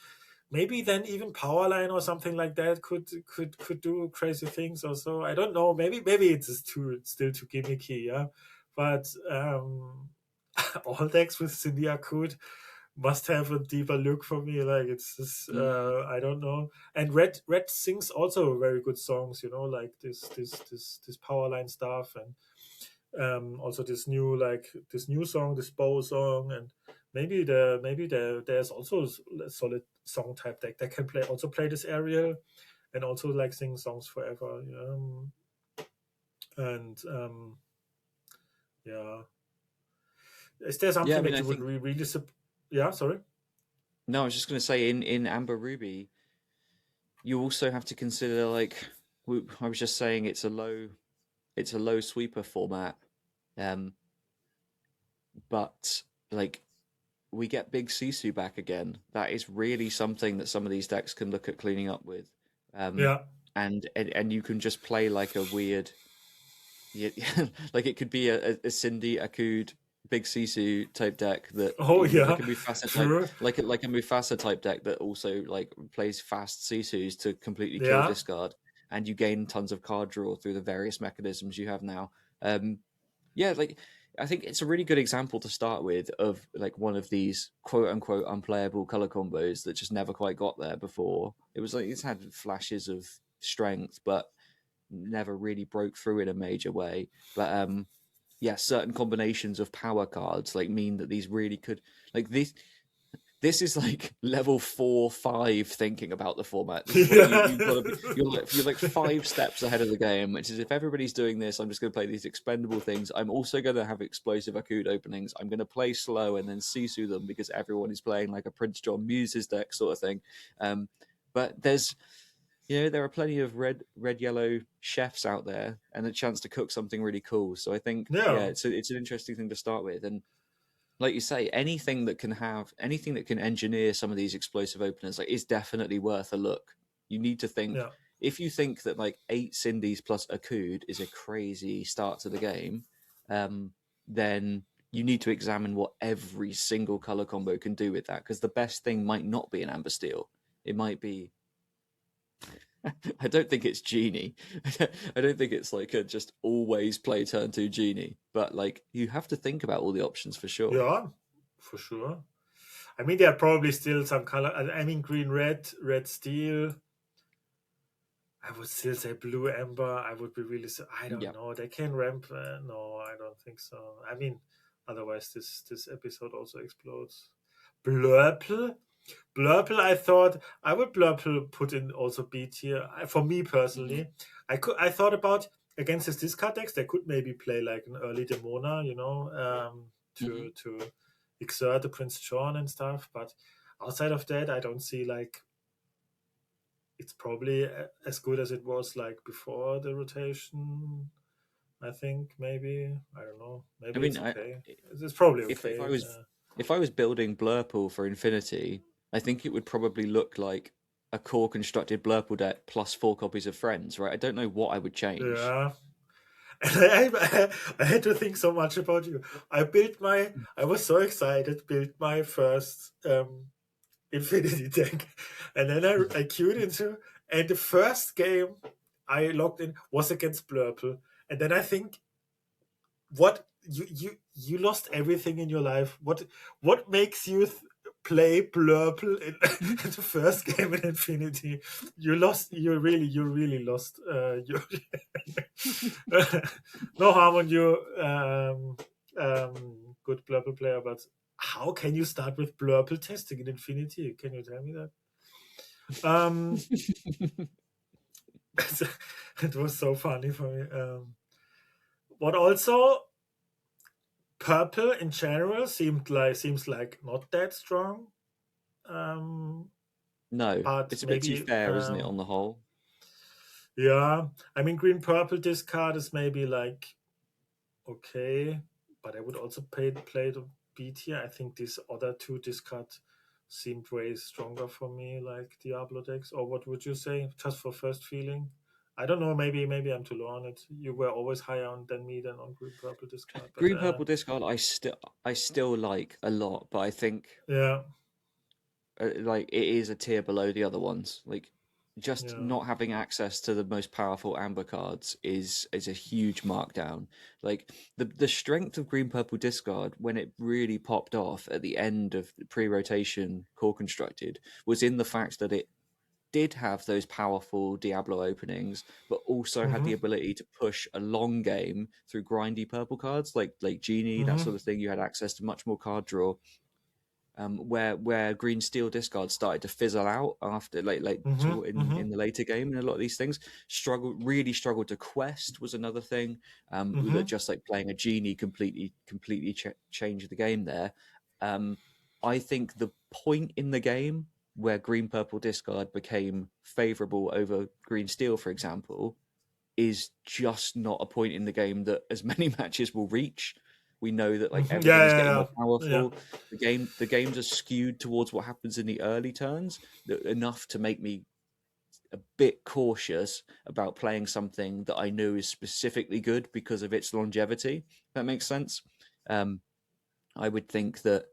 maybe then even Powerline or something like that could do crazy things or so. I don't know. Maybe it's just still too gimmicky, yeah. But all decks with Cindy Akut must have a deeper look for me. Like it's just I don't know. And Red sings also very good songs, like this Powerline stuff, and also this new song, this bow song, and there's also a solid song type deck that can play this Ariel, and also like sing songs forever. And yeah, is there Yeah, I something mean, that I you would think really yeah, sorry. no, I was just going to say in Amber Ruby, you also have to consider I was just saying it's a low sweeper format, um, but like we get Big Sisu back again. That is really something that some of these decks can look at cleaning up with, um, Yeah. and you can just play like a weird, yeah, like it could be a Cindy Akud Big Sisu type deck that Oh like yeah. a Mufasa Sure. like a Mufasa type deck that also like plays fast Sisus to completely kill Yeah. discard, and you gain tons of card draw through the various mechanisms you have now. Um, yeah, like I think it's a really good example to start with of like one of these quote unquote unplayable color combos that just never quite got there before. It was like it's had flashes of strength, but never really broke through in a major way. But yeah, certain combinations of power cards like mean that these really could like this is like level 4, 5 thinking about the format. This is like Yeah. you've got to be you're like 5 steps ahead of the game, which is if everybody's doing this, I'm just going to play these expendable things. I'm also going to have explosive Akud openings. I'm going to play slow and then Sisu them because everyone is playing like a Prince John Muses deck sort of thing. But there are plenty of red yellow chefs out there and a chance to cook something really cool. So I think Yeah. it's an interesting thing to start with. And like you say, anything that can engineer some of these explosive openers like is definitely worth a look. You need to think Yeah. if you think that like 8 Cindy's plus a Cood is a crazy start to the game, then you need to examine what every single color combo can do with that. Because the best thing might not be an Amber Steel. It might be I don't think it's Genie. I don't think it's like a just always play turn 2 Genie. But like you have to think about all the options for sure. Yeah. For sure. I mean, there are probably still some color. I mean, green, red, steel. I would still say blue amber. I would be really. I don't Yeah. know. They can ramp. No, I don't think so. I mean, otherwise this episode also explodes. Blurple. Blurple. I thought I would Blurple put in also B tier. For me Hmm. personally, I thought about against his discard decks. They could maybe play like an early Demona, Hmm. to exert the Prince John and stuff. But outside of that, I don't see like it's probably as good as it was like before the rotation. I think maybe I don't know. I Maybe mean, it's okay. It's probably if I okay. was if I was building Blurple for Infinity, I think it would probably look like a core constructed Blurple deck plus 4 copies of Friends, right? I don't know what I would change. Yeah. And I had to think so much about you. I was so excited, built my first Infinity deck. And then I queued into, and the first game I logged in was against Blurple. And then I think, what you lost everything in your life. What makes you play Blurple in, in the first game in Infinity? You lost. You really lost. You no harm on you, good Blurple player, but how can you start with Blurple testing in Infinity? Can you tell me that? Um, it was so funny for me. What also purple in general seems like not that strong. Um, No, but it's a bit too maybe fair, isn't it, on the whole? yeah. I mean, green purple discard is maybe like okay, but I would also play the B tier. I think these other two discard seemed way stronger for me, like Diablo decks. Or what would you say, just for first feeling? I don't know. Maybe I'm too low on it. You were always higher on than me than on green purple discard, but Green purple discard I still like a lot, but I think yeah, like it is a tier below the other ones. Like just Yeah. not having access to the most powerful amber cards is a huge markdown. Like the strength of green purple discard when it really popped off at the end of the pre-rotation core constructed was in the fact that it did have those powerful Diablo openings, but also had Mm-hmm. the ability to push a long game through grindy purple cards like Genie, that Mm-hmm. sort of thing. You had access to much more card draw. Where green steel discards started to fizzle out after Mm-hmm. Mm-hmm. in the later game, and a lot of these things really struggled to quest was another thing that Mm-hmm. just like playing a genie completely changed the game there. um, I think the point in the game where green purple discard became favorable over green steel, for example, is just not a point in the game that as many matches will reach. We know that like Mm-hmm. everything is getting Yeah. more Yeah. Yeah. powerful. The games are skewed towards what happens in the early turns, enough to make me a bit cautious about playing something that I know is specifically good because of its longevity. If that makes sense. Um, I would think that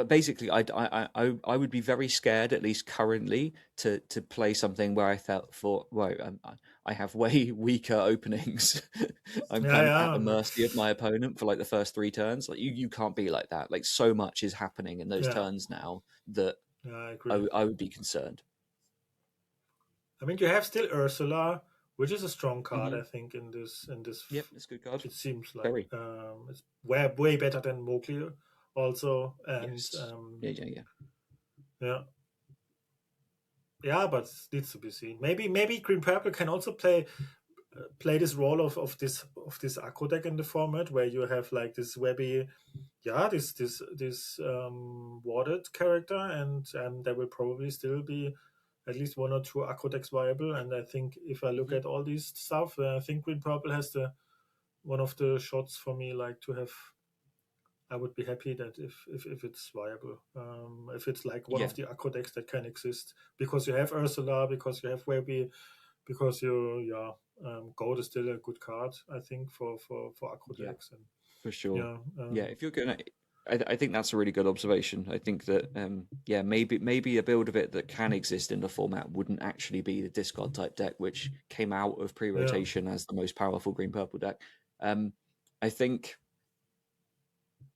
basically I would be very scared, at least currently, to play something where I thought, well, I have way weaker openings. I'm Yeah. kind of at Yeah. the mercy of my opponent for like the first three turns. Like you can't be like that. Like so much is happening in those Yeah. turns now that Yeah. I agree. I would be concerned. I mean, you have still Ursula, which is a strong card, Hmm. I think, in this. Yep, it's a good card. It seems like Very. it's way better than Mowgli, also, and Yes. Yeah, yeah, yeah. yeah, yeah, but it needs to be seen. Maybe Green Purple can also play this role of this aggro deck in the format where you have like this webby, yeah, this warded character, and there will probably still be at least one or two aggro decks viable. And I think if I look Hmm. at all these stuff, I think Green Purple has the one of the shots for me, like to have. I would be happy that if it's viable, if it's like one Yeah, of the aggro decks that can exist, because you have Ursula, because you have Webby, because Gold is still a good card, I think, for aggro yeah, decks. And for sure. yeah, Yeah, if you're gonna, I think that's a really good observation. I think that yeah, maybe a build of it that can exist in the format wouldn't actually be the discard type deck, which came out of yeah, pre-rotation as the most powerful green purple deck. Um, I think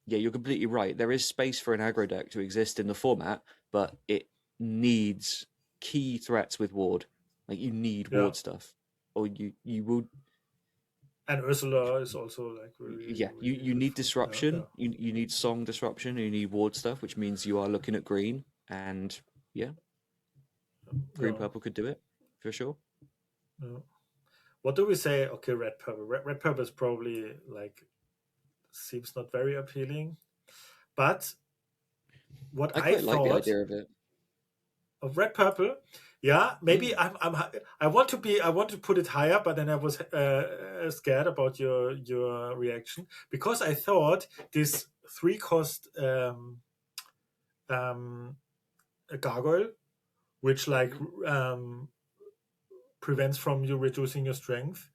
yeah, you're completely right. There is space for an aggro deck to exist in the format, but it needs key threats with ward. Like you need yeah. ward stuff, or you will. And Ursula is also like really Yeah, really you need useful. Yeah, disruption. yeah, You need song disruption. You need ward stuff, which means you are looking at green. And yeah, green yeah, purple could do it for sure. yeah. What do we say? Okay, red purple. Red purple is probably like seems not very appealing, but what I I quite like the thought idea of it. of red purple, yeah, maybe Mm, I want to put it higher, but then I was scared about your reaction, because I thought this three cost um a gargoyle, which like hmm. prevents from you reducing your strength.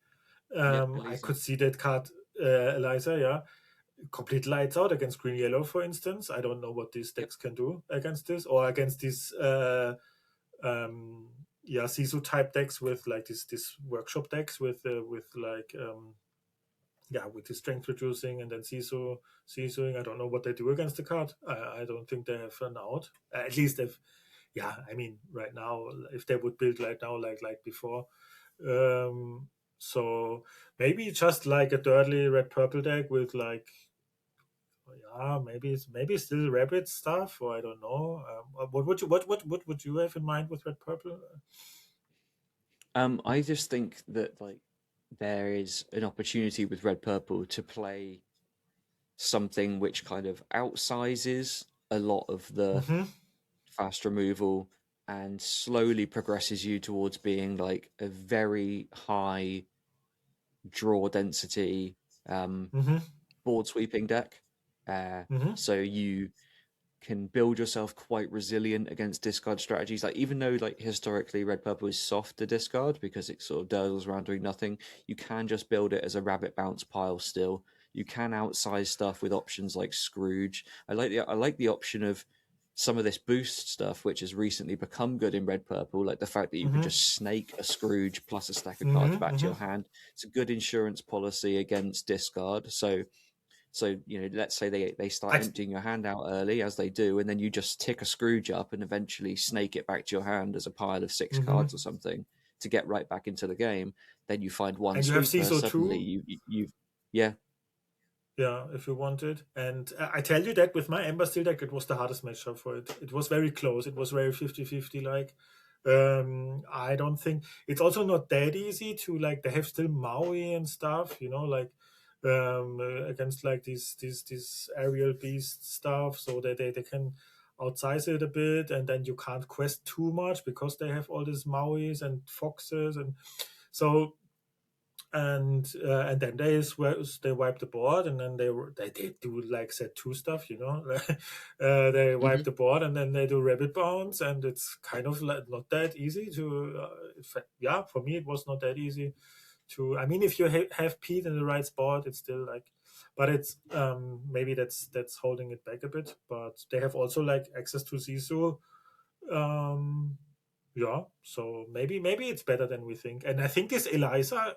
Yep, I Elisa. could see that card, Eliza, yeah, complete lights out against green yellow, for instance. I don't know what these Yep. decks can do against this, or against these Sisu type decks with like this workshop decks with like with the strength reducing and then Sisuing. I don't know what they do against the card. I don't think they have an out. At least if I mean right now, if they would build like now like before. Um so maybe just like a dirtly red purple deck with like, maybe still rabbit stuff, or I don't know. What would you have in mind with red purple? I just think that like there is an opportunity with red purple to play something which kind of outsizes a lot of the Mm-hmm. fast removal and slowly progresses you towards being like a very high draw density um, Mm-hmm. board sweeping deck. Uh, Mm-hmm. so you can build yourself quite resilient against discard strategies. Like even though like historically red purple is soft to discard because it sort of durdles around doing nothing, you can just build it as a rabbit bounce pile still. You can outsize stuff with options like Scrooge. I like the option of some of this boost stuff, which has recently become good in red purple, like the fact that you could Mm-hmm. just snake a Scrooge plus a stack of cards Mm-hmm. back to Mm-hmm. your hand. It's a good insurance policy against discard. So let's say they start I, emptying your hand out early, as they do, and then you just tick a Scrooge up and eventually snake it back to your hand as a pile of 6 mm-hmm. cards or something to get right back into the game. Then you find one And you have sweeper. CISO Suddenly, too. you've yeah. Yeah, if you wanted. And I tell you that with my Ember Steel deck, it was the hardest matchup for it. It was very close. It was very 50-50 like. I don't think it's also not that easy to like they have still Maui and stuff, like against like these aerial beast stuff, so that they can outsize it a bit, and then you can't quest too much because they have all these Mauis and foxes, and so and then they wipe the board, and then they do like set two stuff, they wipe Hmm. the board, and then they do rabbit bounce, and it's kind of like not that easy to yeah, for me it was not that easy to, I mean, if you have Pete in the right spot, it's still like, but it's maybe that's holding it back a bit, but they have also like access to Sisu. Yeah, so maybe it's better than we think, and I think this Eliza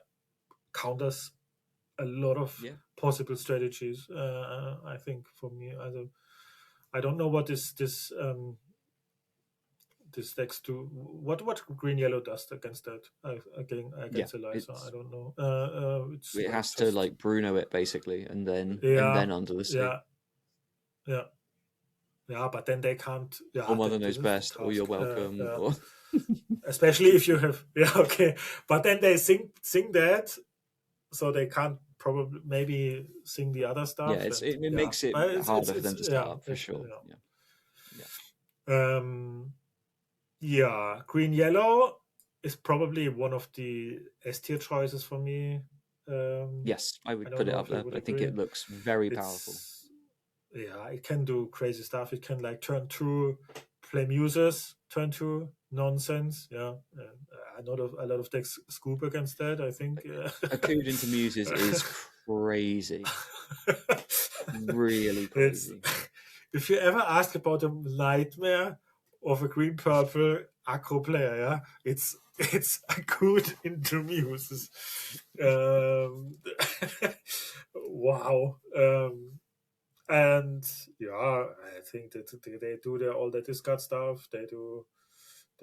counters a lot of Yeah. possible strategies. I think for me, I don't know what this text do. What green yellow does against that Yeah, against Eliza. I don't know. It's it like has to just like Bruno it basically, and yeah, then under the sea. yeah, yeah, yeah. But then they can't. Or Yeah, Mother this knows is the best, or you're task. welcome, or Especially if you have yeah, okay. But then they sing that, so they can't probably maybe sing the other yeah, stuff, and it yeah, makes it but harder for it's them to start yeah, up for sure. Yeah, yeah. um yeah, green yellow is probably one of the S tier choices for me. Yes, I I would don't put it know up if you there. would I think agree. it looks very powerful. It's yeah, it can do crazy stuff. It can like turn two, play muses, turn two nonsense. Yeah, a lot of decks scoop against that, I think. A Cood into Muses is crazy, really It's crazy. if you ever ask about a nightmare of a green purple aggro player, yeah, it's a good into muses. Um, wow. And yeah, I think that they do all the discard stuff. They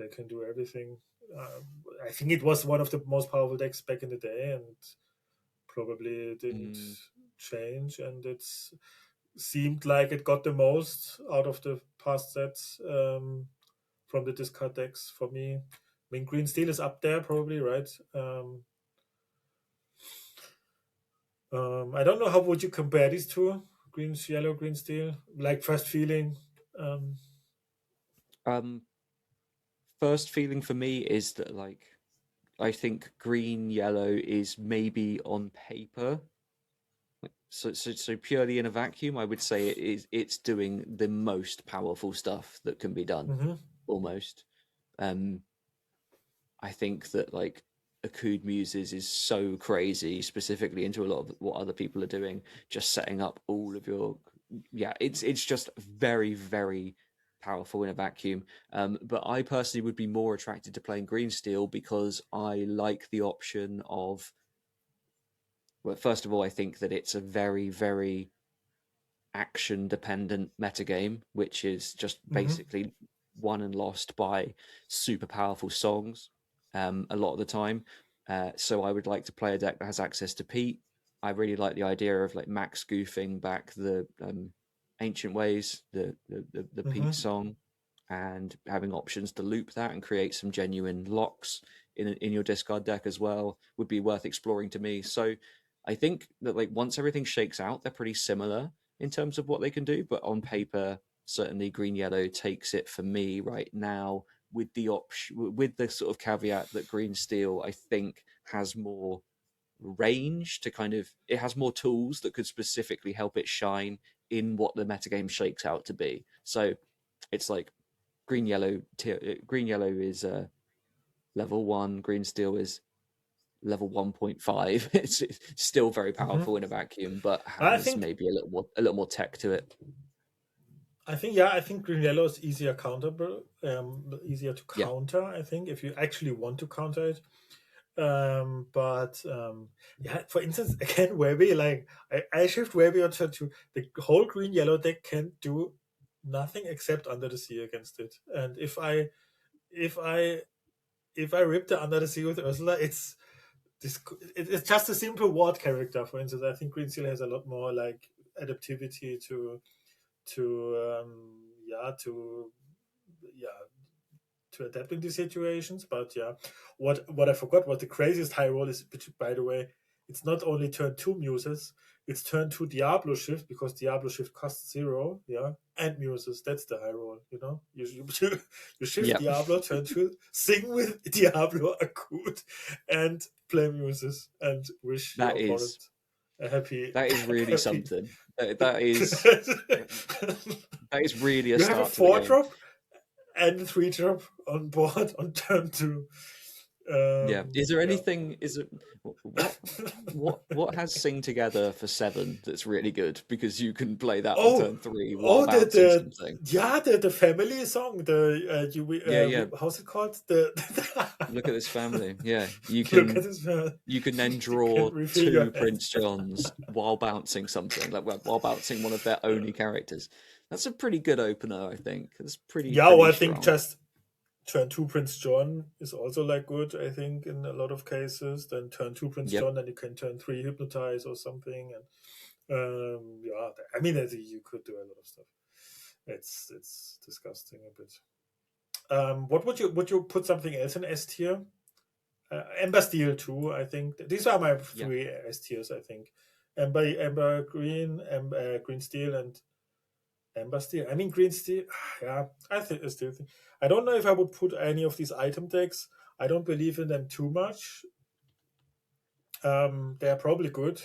can do everything. I think it was one of the most powerful decks back in the day, and probably didn't Mm, change. And it's seemed like it got the most out of the past sets from the discard decks for me. I mean, Green Steel is up there probably, right? I don't know how would you compare these two, Green Yellow, Green Steel, like first feeling. Um, um, First feeling for me is that like I think green yellow is maybe on paper. So purely in a vacuum, I would say it's doing the most powerful stuff that can be done, mm-hmm, almost. Um, I think that like Akud Muses is so crazy, specifically into a lot of what other people are doing, just setting up all of your yeah, it's just very, very powerful in a vacuum. But I personally would be more attracted to playing Green Steel because I like the option of well, first of all, I think that it's a very, very action dependent metagame, which is just mm-hmm, basically won and lost by super powerful songs a lot of the time. So I would like to play a deck that has access to Pete. I really like the idea of like max goofing back the ancient ways, the mm-hmm. Pete song, and having options to loop that and create some genuine locks in your discard deck as well would be worth exploring to me. So I think that like once everything shakes out, they're pretty similar in terms of what they can do. But on paper, certainly green yellow takes it for me right now. With the option, with the sort of caveat that green steel, I think has more range to kind of it has more tools that could specifically help it shine in what the metagame shakes out to be. So it's like green yellow is level one, green steel is level 1.5. It's still very Mm-hmm. powerful in a vacuum, but I has think maybe a little more tech to it. I think green yellow is easier to Yeah, counter. I think if you actually want to counter it. But yeah, for instance, again, Webby, like I shift Webby on turn two. The whole green yellow deck can do nothing except Under the Sea against it. And if I if I rip the Under the Sea with Ursula, this it's just a simple ward character. For instance, I think Green Seal has a lot more like adaptivity to yeah to adapt in these situations. But yeah, what I forgot was the craziest high roll is, which, by the way, it's not only turn two muses, it's turn two Diablo shift, because Diablo shift costs 0, yeah, and muses. That's the high roll, you know. You shift yeah, Diablo, turn two, sing with Diablo Akut, and play muses and wish your that is opponent a happy that is really happy. something. That is really a You have a start to the four game. drop and a three drop on board on turn two. Yeah. Is there Yeah. anything? Is it what has Sing Together for 7 that's really good because you can play that on Oh, turn 3 while oh, bouncing something. the family song. Yeah, yeah. How's it called? The Look at this family. Yeah, you look at can this. you can then You can draw refill your 2 hand. Prince Johns while bouncing something, like while bouncing one of their only characters. That's a pretty good opener, I think. It's Yeah, well, pretty I think strong. just turn two Prince John is also like good. I think in a lot of cases. Then turn two Prince Yep. John, then you can turn three Hypnotize or something. And yeah, I mean, you could do a lot of stuff. It's disgusting a bit. What would you put something else in S tier? Ember Steel too. I think these are my Yeah. three S tiers. I think Ember Green, Green Steel, and Ember Steel. I mean Green Steel. Yeah, I still think. I don't know if I would put any of these item decks. I don't believe in them too much. They are probably good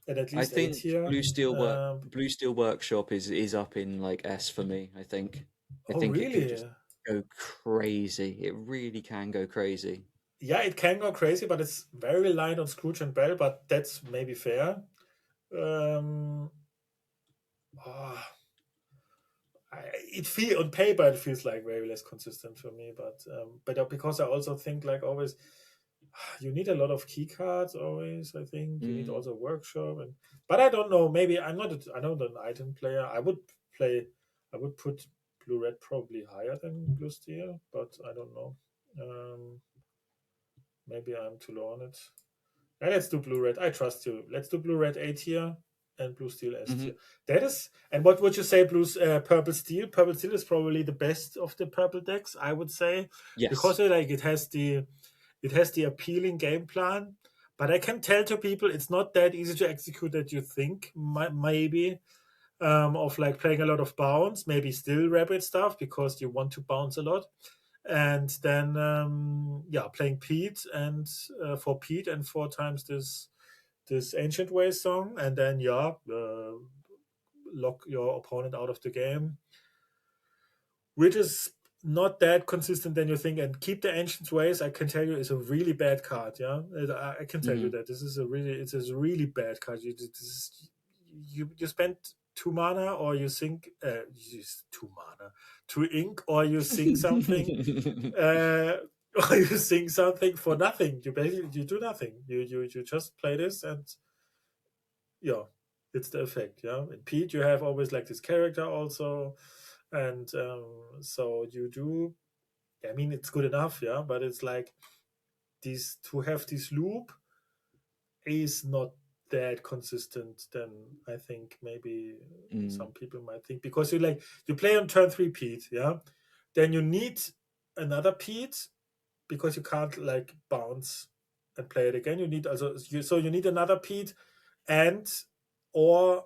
at I least A think tier. Blue Steel Workshop is up in like S for me, I think. I Oh think it can just really? go crazy. It really can go crazy. Yeah, it can go crazy, but it's very reliant on Scrooge and Bell. But that's maybe fair. Um, oh, it feel on paper it feels like very less consistent for me, but because I also think like always you need a lot of key cards always. I think you need Mm, also workshop, but I don't know. Maybe I'm not an item player. Play. I would put blue red probably higher than blue steel, but I don't know. Um, Maybe I'm too low on it. Yeah, let's do blue red. I trust you. Let's do blue red A tier and blue steel S hmm tier. That is. And what would you say? Purple steel. Purple steel is probably the best of the purple decks, I would say, Yes. because it has the appealing game plan. But I can tell to people it's not that easy to execute that you think. Maybe of like playing a lot of bounce, maybe still rapid stuff because you want to bounce a lot, and then yeah, playing Pete and for Pete and 4 times this Ancient Ways song, and then yeah, lock your opponent out of the game, which is not that consistent than you think. And keep the Ancient Ways, I can tell you, is a really bad card. Yeah, I can tell you hmm that it's a really bad card. You spend 2 mana, or you sink you use 2 mana to ink, or you sing something uh, or you sing something for nothing. You do nothing. You just play this, and yeah, it's the effect. Yeah, in Pete you have always like this character also, and so you do. I mean, it's good enough, yeah, but it's like these to have this loop is not that consistent. Then I think maybe mm, some people might think, because you play on turn three Pete, yeah, then you need another Pete, because you can't like bounce and play it again. You need also you need another Pete, and or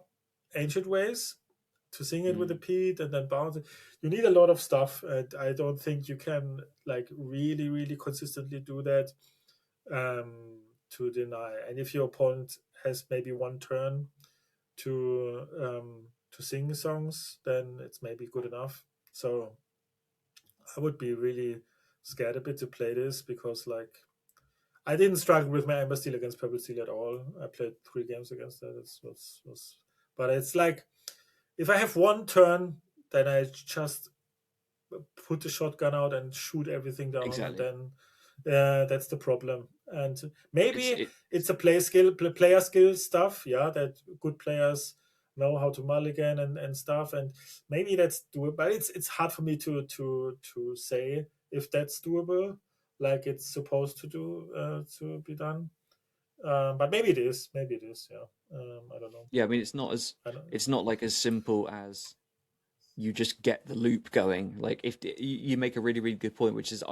Ancient Ways to sing it with the mm, Pete and then bounce it. You need a lot of stuff, and I don't think you can like really consistently do that to deny. And if your opponent has maybe one turn to sing songs, then it's maybe good enough. So I would be really scared a bit to play this, because like I didn't struggle with my Amber Steel against Purple Steel at all. I played 3 games against that. But it's like if I have one turn then I just put the shotgun out and shoot everything down, and Exactly. then that's the problem. And It's maybe it. it's a player skill stuff, yeah, that good players know how to mulligan and stuff, and maybe that's doable. But it's hard for me to say if that's doable, like it's supposed to be done. But maybe it is. Maybe it is. Yeah. I don't know. Yeah, I mean, it's not as I don't. it's not like as simple as you just get the loop going. Like if you make a really really good point, which is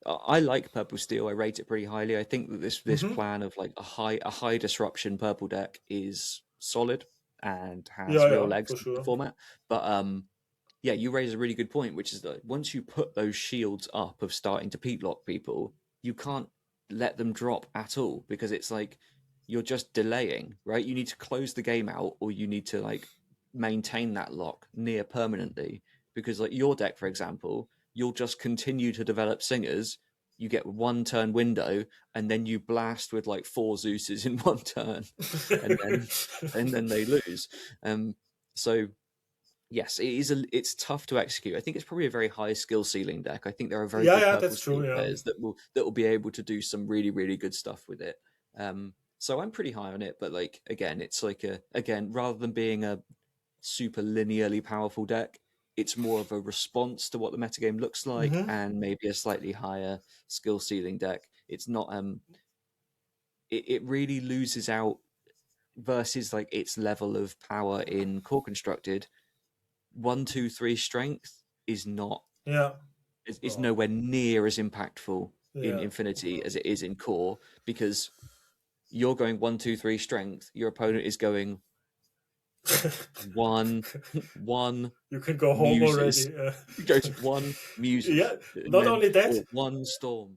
I like purple steel. I rate it pretty highly. I think that this Hmm. plan of like a high disruption purple deck is solid and has Yeah. real Yeah. legs For in the sure. format. But yeah, you raise a really good point, which is that once you put those shields up of starting to peat lock people, you can't let them drop at all because it's like you're just delaying, right? You need to close the game out, or you need to like maintain that lock near permanently. Because like your deck, for example, you'll just continue to develop singers. You get one turn window, and then you blast with like four Zeuses in one turn, and then they lose. So yes, it's tough to execute. I think it's probably a very high skill ceiling deck. I think there are very Yeah. good Yeah. purple That's steel true. Yeah. players that will be able to do some really really good stuff with it. So I'm pretty high on it, but like again, it's like a again rather than being a super linearly powerful deck, it's more of a response to what the metagame looks like Hmm. and maybe a slightly higher skill ceiling deck. It's not it really loses out versus like its level of power in core constructed. 1, 2, 3 strength is not Yeah. is No. nowhere near as impactful in Yeah. Infinity No. as it is in core because you're going 1, 2, 3 strength, your opponent is going one one You can go home muses. already. It goes one muses Yeah. and Not then only that, or one storm.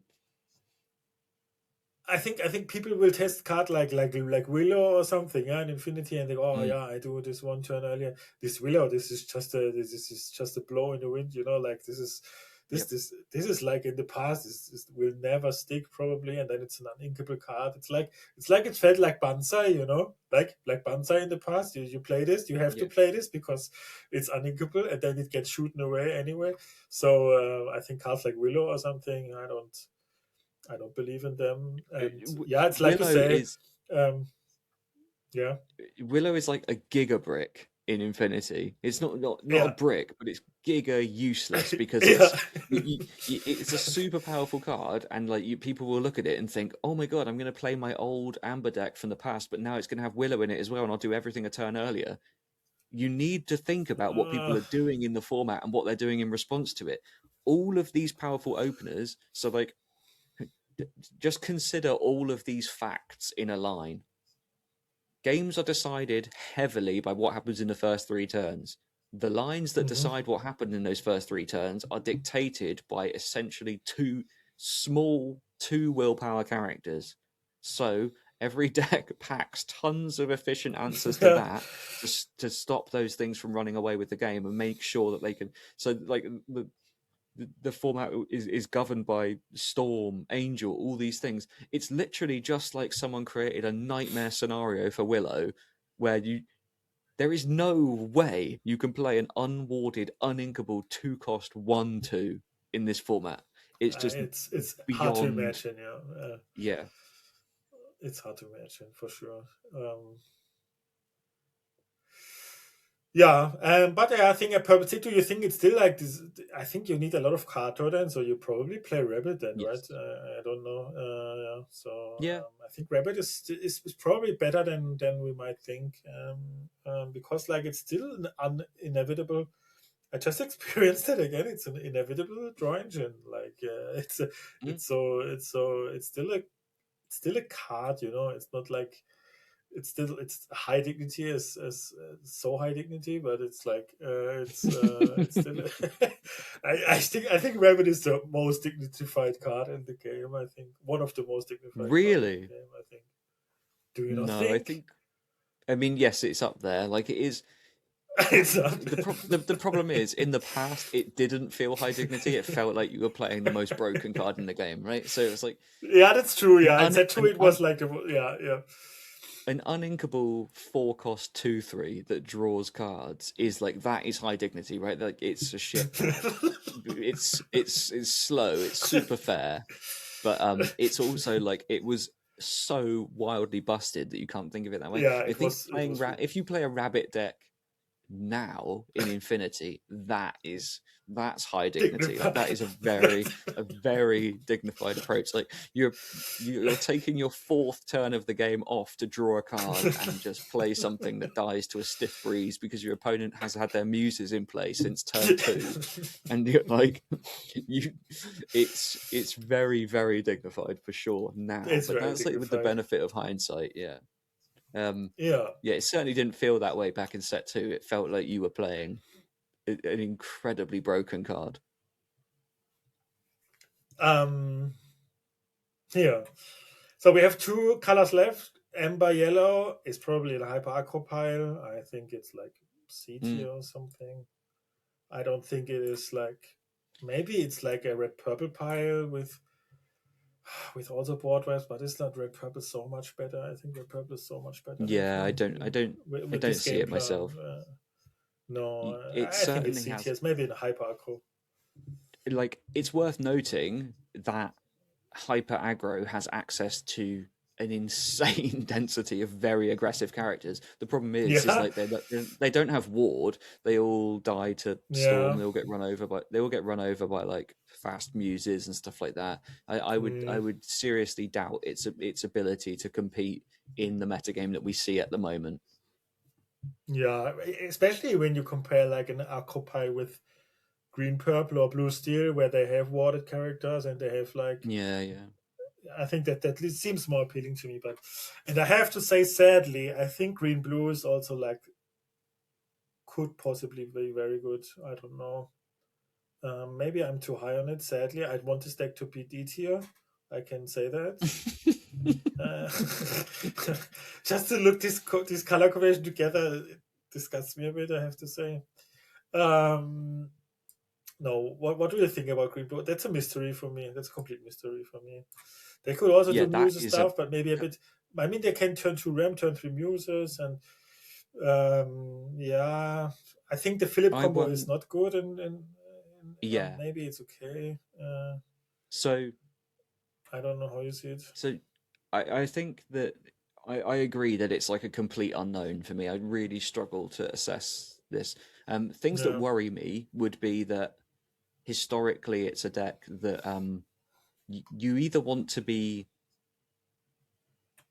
I think people will test card like Willow or something, yeah, in Infinity, and they go, oh Mm, yeah, I do this one turn earlier. This Willow, this is just a blow in the wind, like this is yep. this is like in the past. This will never stick probably, and then it's an uninkable card. It's like it felt like Banzai, like Banzai in the past. You play this, you have to Yeah. play this because it's uninkable, and then it gets shooten away anyway. So I think cards like Willow or something, I don't believe in them. And yeah, it's like you Willow say, is um, yeah, Willow is like a giga brick in Infinity. It's not a yeah, brick, but it's giga useless because yeah, it's a super powerful card, and like people will look at it and think, "Oh my god, I'm going to play my old Amber deck from the past, but now it's going to have Willow in it as well, and I'll do everything a turn earlier." You need to think about what people uh, are doing in the format and what they're doing in response to it. All of these powerful openers, so like just consider all of these facts in a line. Games are decided heavily by what happens in the first three turns. The lines that mhm. decide what happened in those first three turns are dictated by essentially two willpower characters. So every deck packs tons of efficient answers to Yeah, that to stop those things from running away with the game and make sure that they can. So like the format is governed by Storm, Angel, all these things. It's literally just like someone created a nightmare scenario for Willow, where there is no way you can play an unwarded, uninkable 2-cost 1/2 in this format. It's just it's hard to beyond. imagine. Yeah, Yeah, it's hard to imagine for sure. Yeah, but I think a purple. Do you think it's still like this? I think you need a lot of card draw then, so you probably play Rabbit then, right? yes, I don't know. Yeah, so yeah, I think Rabbit is probably better than we might think, because like it's still inevitable. I just experienced it again. It's an inevitable draw engine. Like mm, it's still a card. It's not like it's high dignity as so high dignity, but it's like it's still. I think Rabbit is the most dignified card in the game. I think one of the most dignified card in the really. game. I think. Do you not No, I think? think. I mean, yes, it's up there. Like it is. It's not. The problem is in the past it didn't feel high dignity. It felt like you were playing the most broken card in the game, right? So it was like Yeah, that's true. an Yeah, in un, set two an it un, was like yeah, yeah. an uninkable 4-cost 2/3 that draws cards is like that is high dignity, right? Like it's a ship. It's slow. It's super fair, but it's also like it was so wildly busted that you can't think of it that way. Yeah, I it think was really if you play a rabbit deck now in Infinity, that's high dignity. Like that is dignified. a very dignified approach. Like you're taking your 4th turn of the game off to draw a card and just play something that dies to a stiff breeze because your opponent has had their muses in play since turn 2, and you're like it's very very dignified for sure now. It's But very that's like with the dignified. benefit of hindsight, yeah. Yeah. Yeah, it certainly didn't feel that way back in set 2. It felt like you were playing an incredibly broken card. Um. Yeah. So we have 2 colors left. Amber yellow is probably the hyper aggro pile. I think it's like C tier or something. I don't think it is like. Maybe it's like a red purple pile with also board wipes, but it's not red purple so much better. I think red purple is so much better than Yeah, Infinity I with don't this see game it plan. myself. No, It I think it's certainly C has. tiers. Maybe in the hyper aggro. Like, it's worth noting that hyper aggro has access to an insane density of very aggressive characters. The problem is Yeah, like they don't have ward. They all die to storm. yeah. They all get run over by like fast muses and stuff like that. I Mm. would seriously doubt its ability to compete in the metagame that we see at the moment. Yeah, especially when you compare like an Arcopie with green purple or blue steel, where they have warded characters and they have like. Yeah, yeah. I think that seems more appealing to me, but and I have to say, sadly, I think green blue is also like could possibly be very good. I don't know. Maybe I'm too high on it. Sadly, I'd want this deck to be D tier. I can say that. Uh, just to look this color combination together, it disgusts me a bit. I have to say. Um, no, what do you think about green blue? That's a mystery for me. That's a complete mystery for me. They could also Yeah, do that muses is a stuff, but maybe a bit. I mean, they can turn 2 Ram, turn 3 muses, and yeah, I think the Philip I combo is won. not good, and Yeah. maybe it's okay. So I don't know how you see it. So I think that I agree that it's like a complete unknown for me. I really struggle to assess this. Things that Yeah. worry me would be that historically it's a deck that you either want to be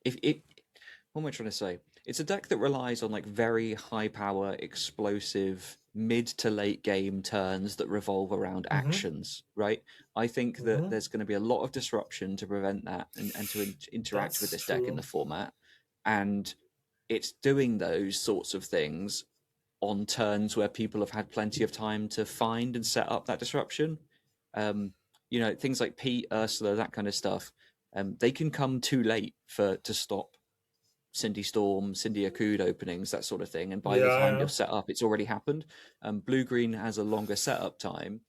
if it what am I trying to say? It's a deck that relies on like very high power, explosive mid to late game turns that revolve around Mm-hmm. actions, right? I think that Mm-hmm. there's going to be a lot of disruption to prevent that and to interact with That's this deck in true. the format. And it's doing those sorts of things on turns where people have had plenty of time to find and set up that disruption. Um, things like Pete, Ursula, that kind of stuff. They can come too late to stop Cindy Storm, Cindy Akud openings, that sort of thing. And by the Yeah, time yeah. you're set up, it's already happened. Blue Green has a longer setup time.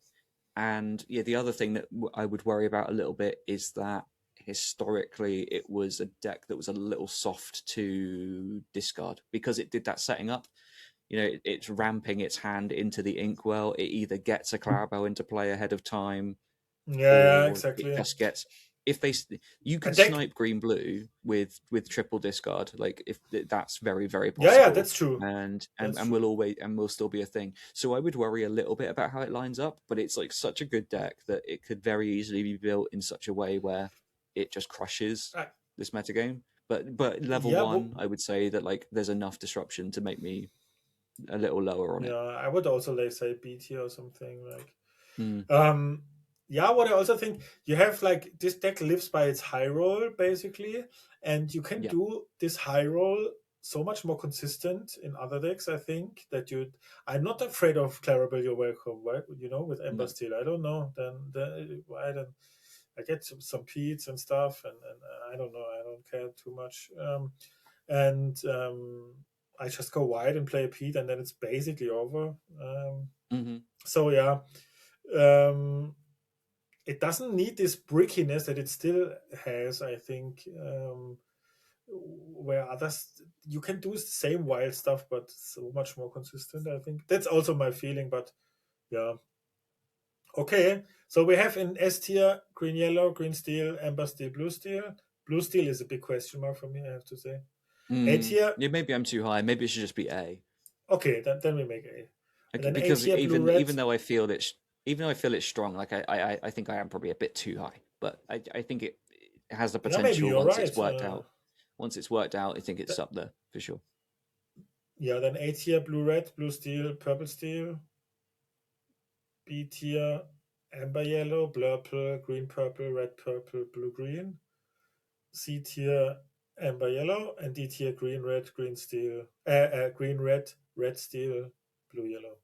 And yeah, the other thing that I would worry about a little bit is that historically it was a deck that was a little soft to discard because it did that setting up. It's ramping its hand into the inkwell. It either gets a Clarabelle into play ahead of time, Yeah, yeah, or it exactly. just gets if they you A can deck. snipe green blue with triple discard, like if that's very very Yeah, yeah, possible, that's true. That's and true. will always and will still be a thing. So I would worry a little bit about how it lines up, but it's like such a good deck that it could very easily be built in such a way where it just crushes Uh, this metagame. But level yeah, one, I would say that like there's enough disruption to make me a little lower on yeah. it. I would also like say B tier or something like. Mm, Um, yeah, what I also think you have like this deck lives by its high roll basically, and you can yeah, do this high roll so much more consistent in other decks. I think that I'm not afraid of Clarabelle. You're welcome. Right? With Ember no, Steel. I don't know. Then why then I get some Peats and stuff, and I don't know. I don't care too much. And I just go wide and play a Pete, and then it's basically over. hmm So yeah. Um, it doesn't need this brickiness that it still has, I think. where others you can do the same wild stuff, but so much more consistent. I think that's also my feeling. But yeah, okay. So we have in S tier green yellow, green steel, amber steel, blue steel. Blue steel is a big question mark for me, I have to say. A tier, Yeah, maybe I'm too high. Maybe it should just be A. okay, then we make A. And then A Because tier blue red. even though I feel it's strong, like I think I am probably a bit too high. But I think it has the Yeah, maybe potential you're once right. it's worked out. Once it's worked out, I think it's Th- up there for sure. yeah, then A tier blue red, blue steel, purple steel. B tier amber yellow, purple, green purple, red purple, blue green. C tier amber yellow, and D tier green red, green steel, green red, red steel, blue yellow.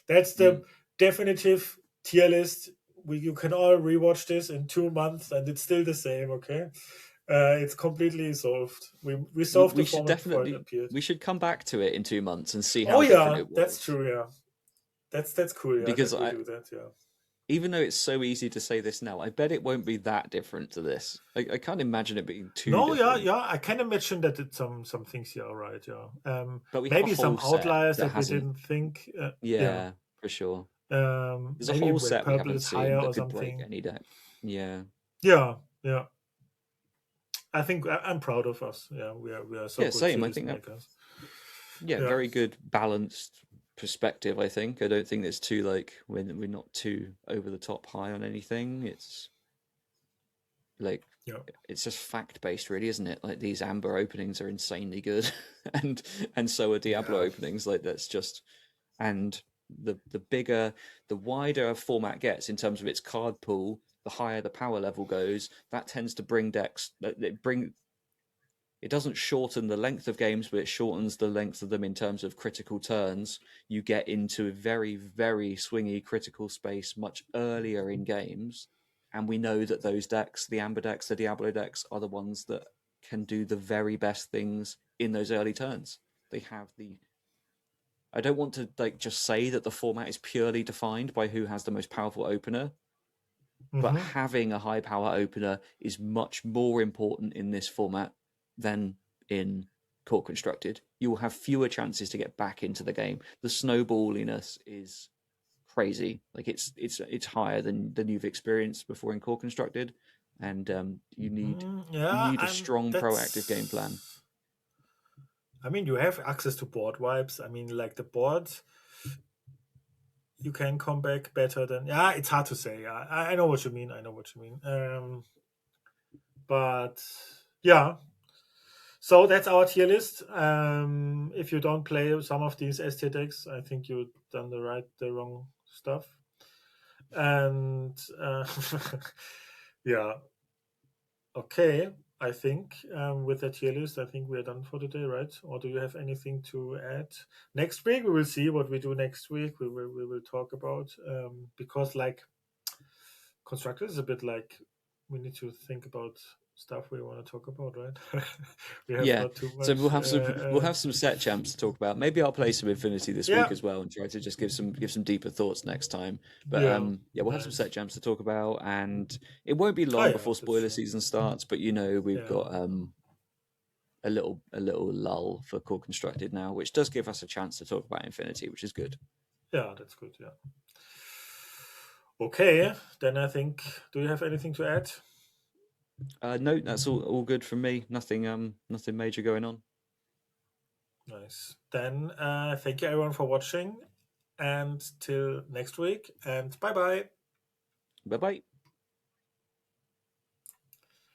That's the definitive tier list. You can all rewatch this in 2 months, and it's still the same. Okay, it's completely solved. We solved the We should format before it definitely appeared. we should come back to it in 2 months and see Oh how different yeah, it that's was. true. Yeah, that's cool. Yeah, Because that we do that. Yeah. even though it's so easy to say this now, I bet it won't be that different to this. I can't imagine it being too No, yeah, different. yeah. I can imagine that it's some things here are right. Yeah. But we have a Maybe some whole set outliers that that we hasn't. didn't think. Yeah. Yeah, for sure. There's a Maybe whole where set we purple haven't is higher seen or that could break something. any deck. Yeah. Yeah, yeah. I think I'm proud of us. Yeah, we are so Yeah, good same. tier I list think that. makers. Yeah, Yeah, very good balanced perspective. I think. I don't think it's too like when we're not too over the top high on anything. It's like yeah, it's just fact based, really, isn't it? Like these amber openings are insanely good, and so are Diablo yeah. openings. Like that's just and the bigger, the wider a format gets in terms of its card pool, the higher the power level goes. That tends to bring decks. It doesn't shorten the length of games, but it shortens the length of them in terms of critical turns. You get into a very, very swingy critical space much earlier in games. And we know that those decks, the Amber decks, the Diablo decks, are the ones that can do the very best things in those early turns. They have the. I don't want to like just say that the format is purely defined by who has the most powerful opener, but Mm-hmm. having a high power opener is much more important in this format than in core constructed. You will have fewer chances to get back into the game. The snowballiness is crazy. Like it's higher than you've experienced before in core constructed, and you Yeah, need a I'm. strong proactive game plan. That's. I mean, you have access to board wipes. I mean, like the board, you can come back better than. Yeah, it's hard to say. Yeah, I know what you mean. I know what you mean. But yeah, so that's our tier list. If you don't play some of these ST decks, I think you've done the wrong stuff. And yeah, okay. I think with the tier list, I think we're done for today, right? Or do you have anything to add? Next week, we will see what we do next week. We will talk about because like constructor is a bit like we need to think about stuff we want to talk about, right? We have Yeah, not too so much. we'll have some set champs to talk about. Maybe I'll play some Infinity this week Yeah, as well and try to just give some deeper thoughts next time. But yeah, yeah, we'll have some set nice. champs to talk about, and it won't be Oh long yeah, before that's spoiler true. season starts. But we've Yeah, got a little lull for core constructed now, which does give us a chance to talk about Infinity, which is good. yeah, that's good. Yeah. Okay, then I think. Do you have anything to add? No, that's all good from me. Nothing major going on. Nice. Then thank you everyone for watching, and till next week. And bye bye. Bye bye.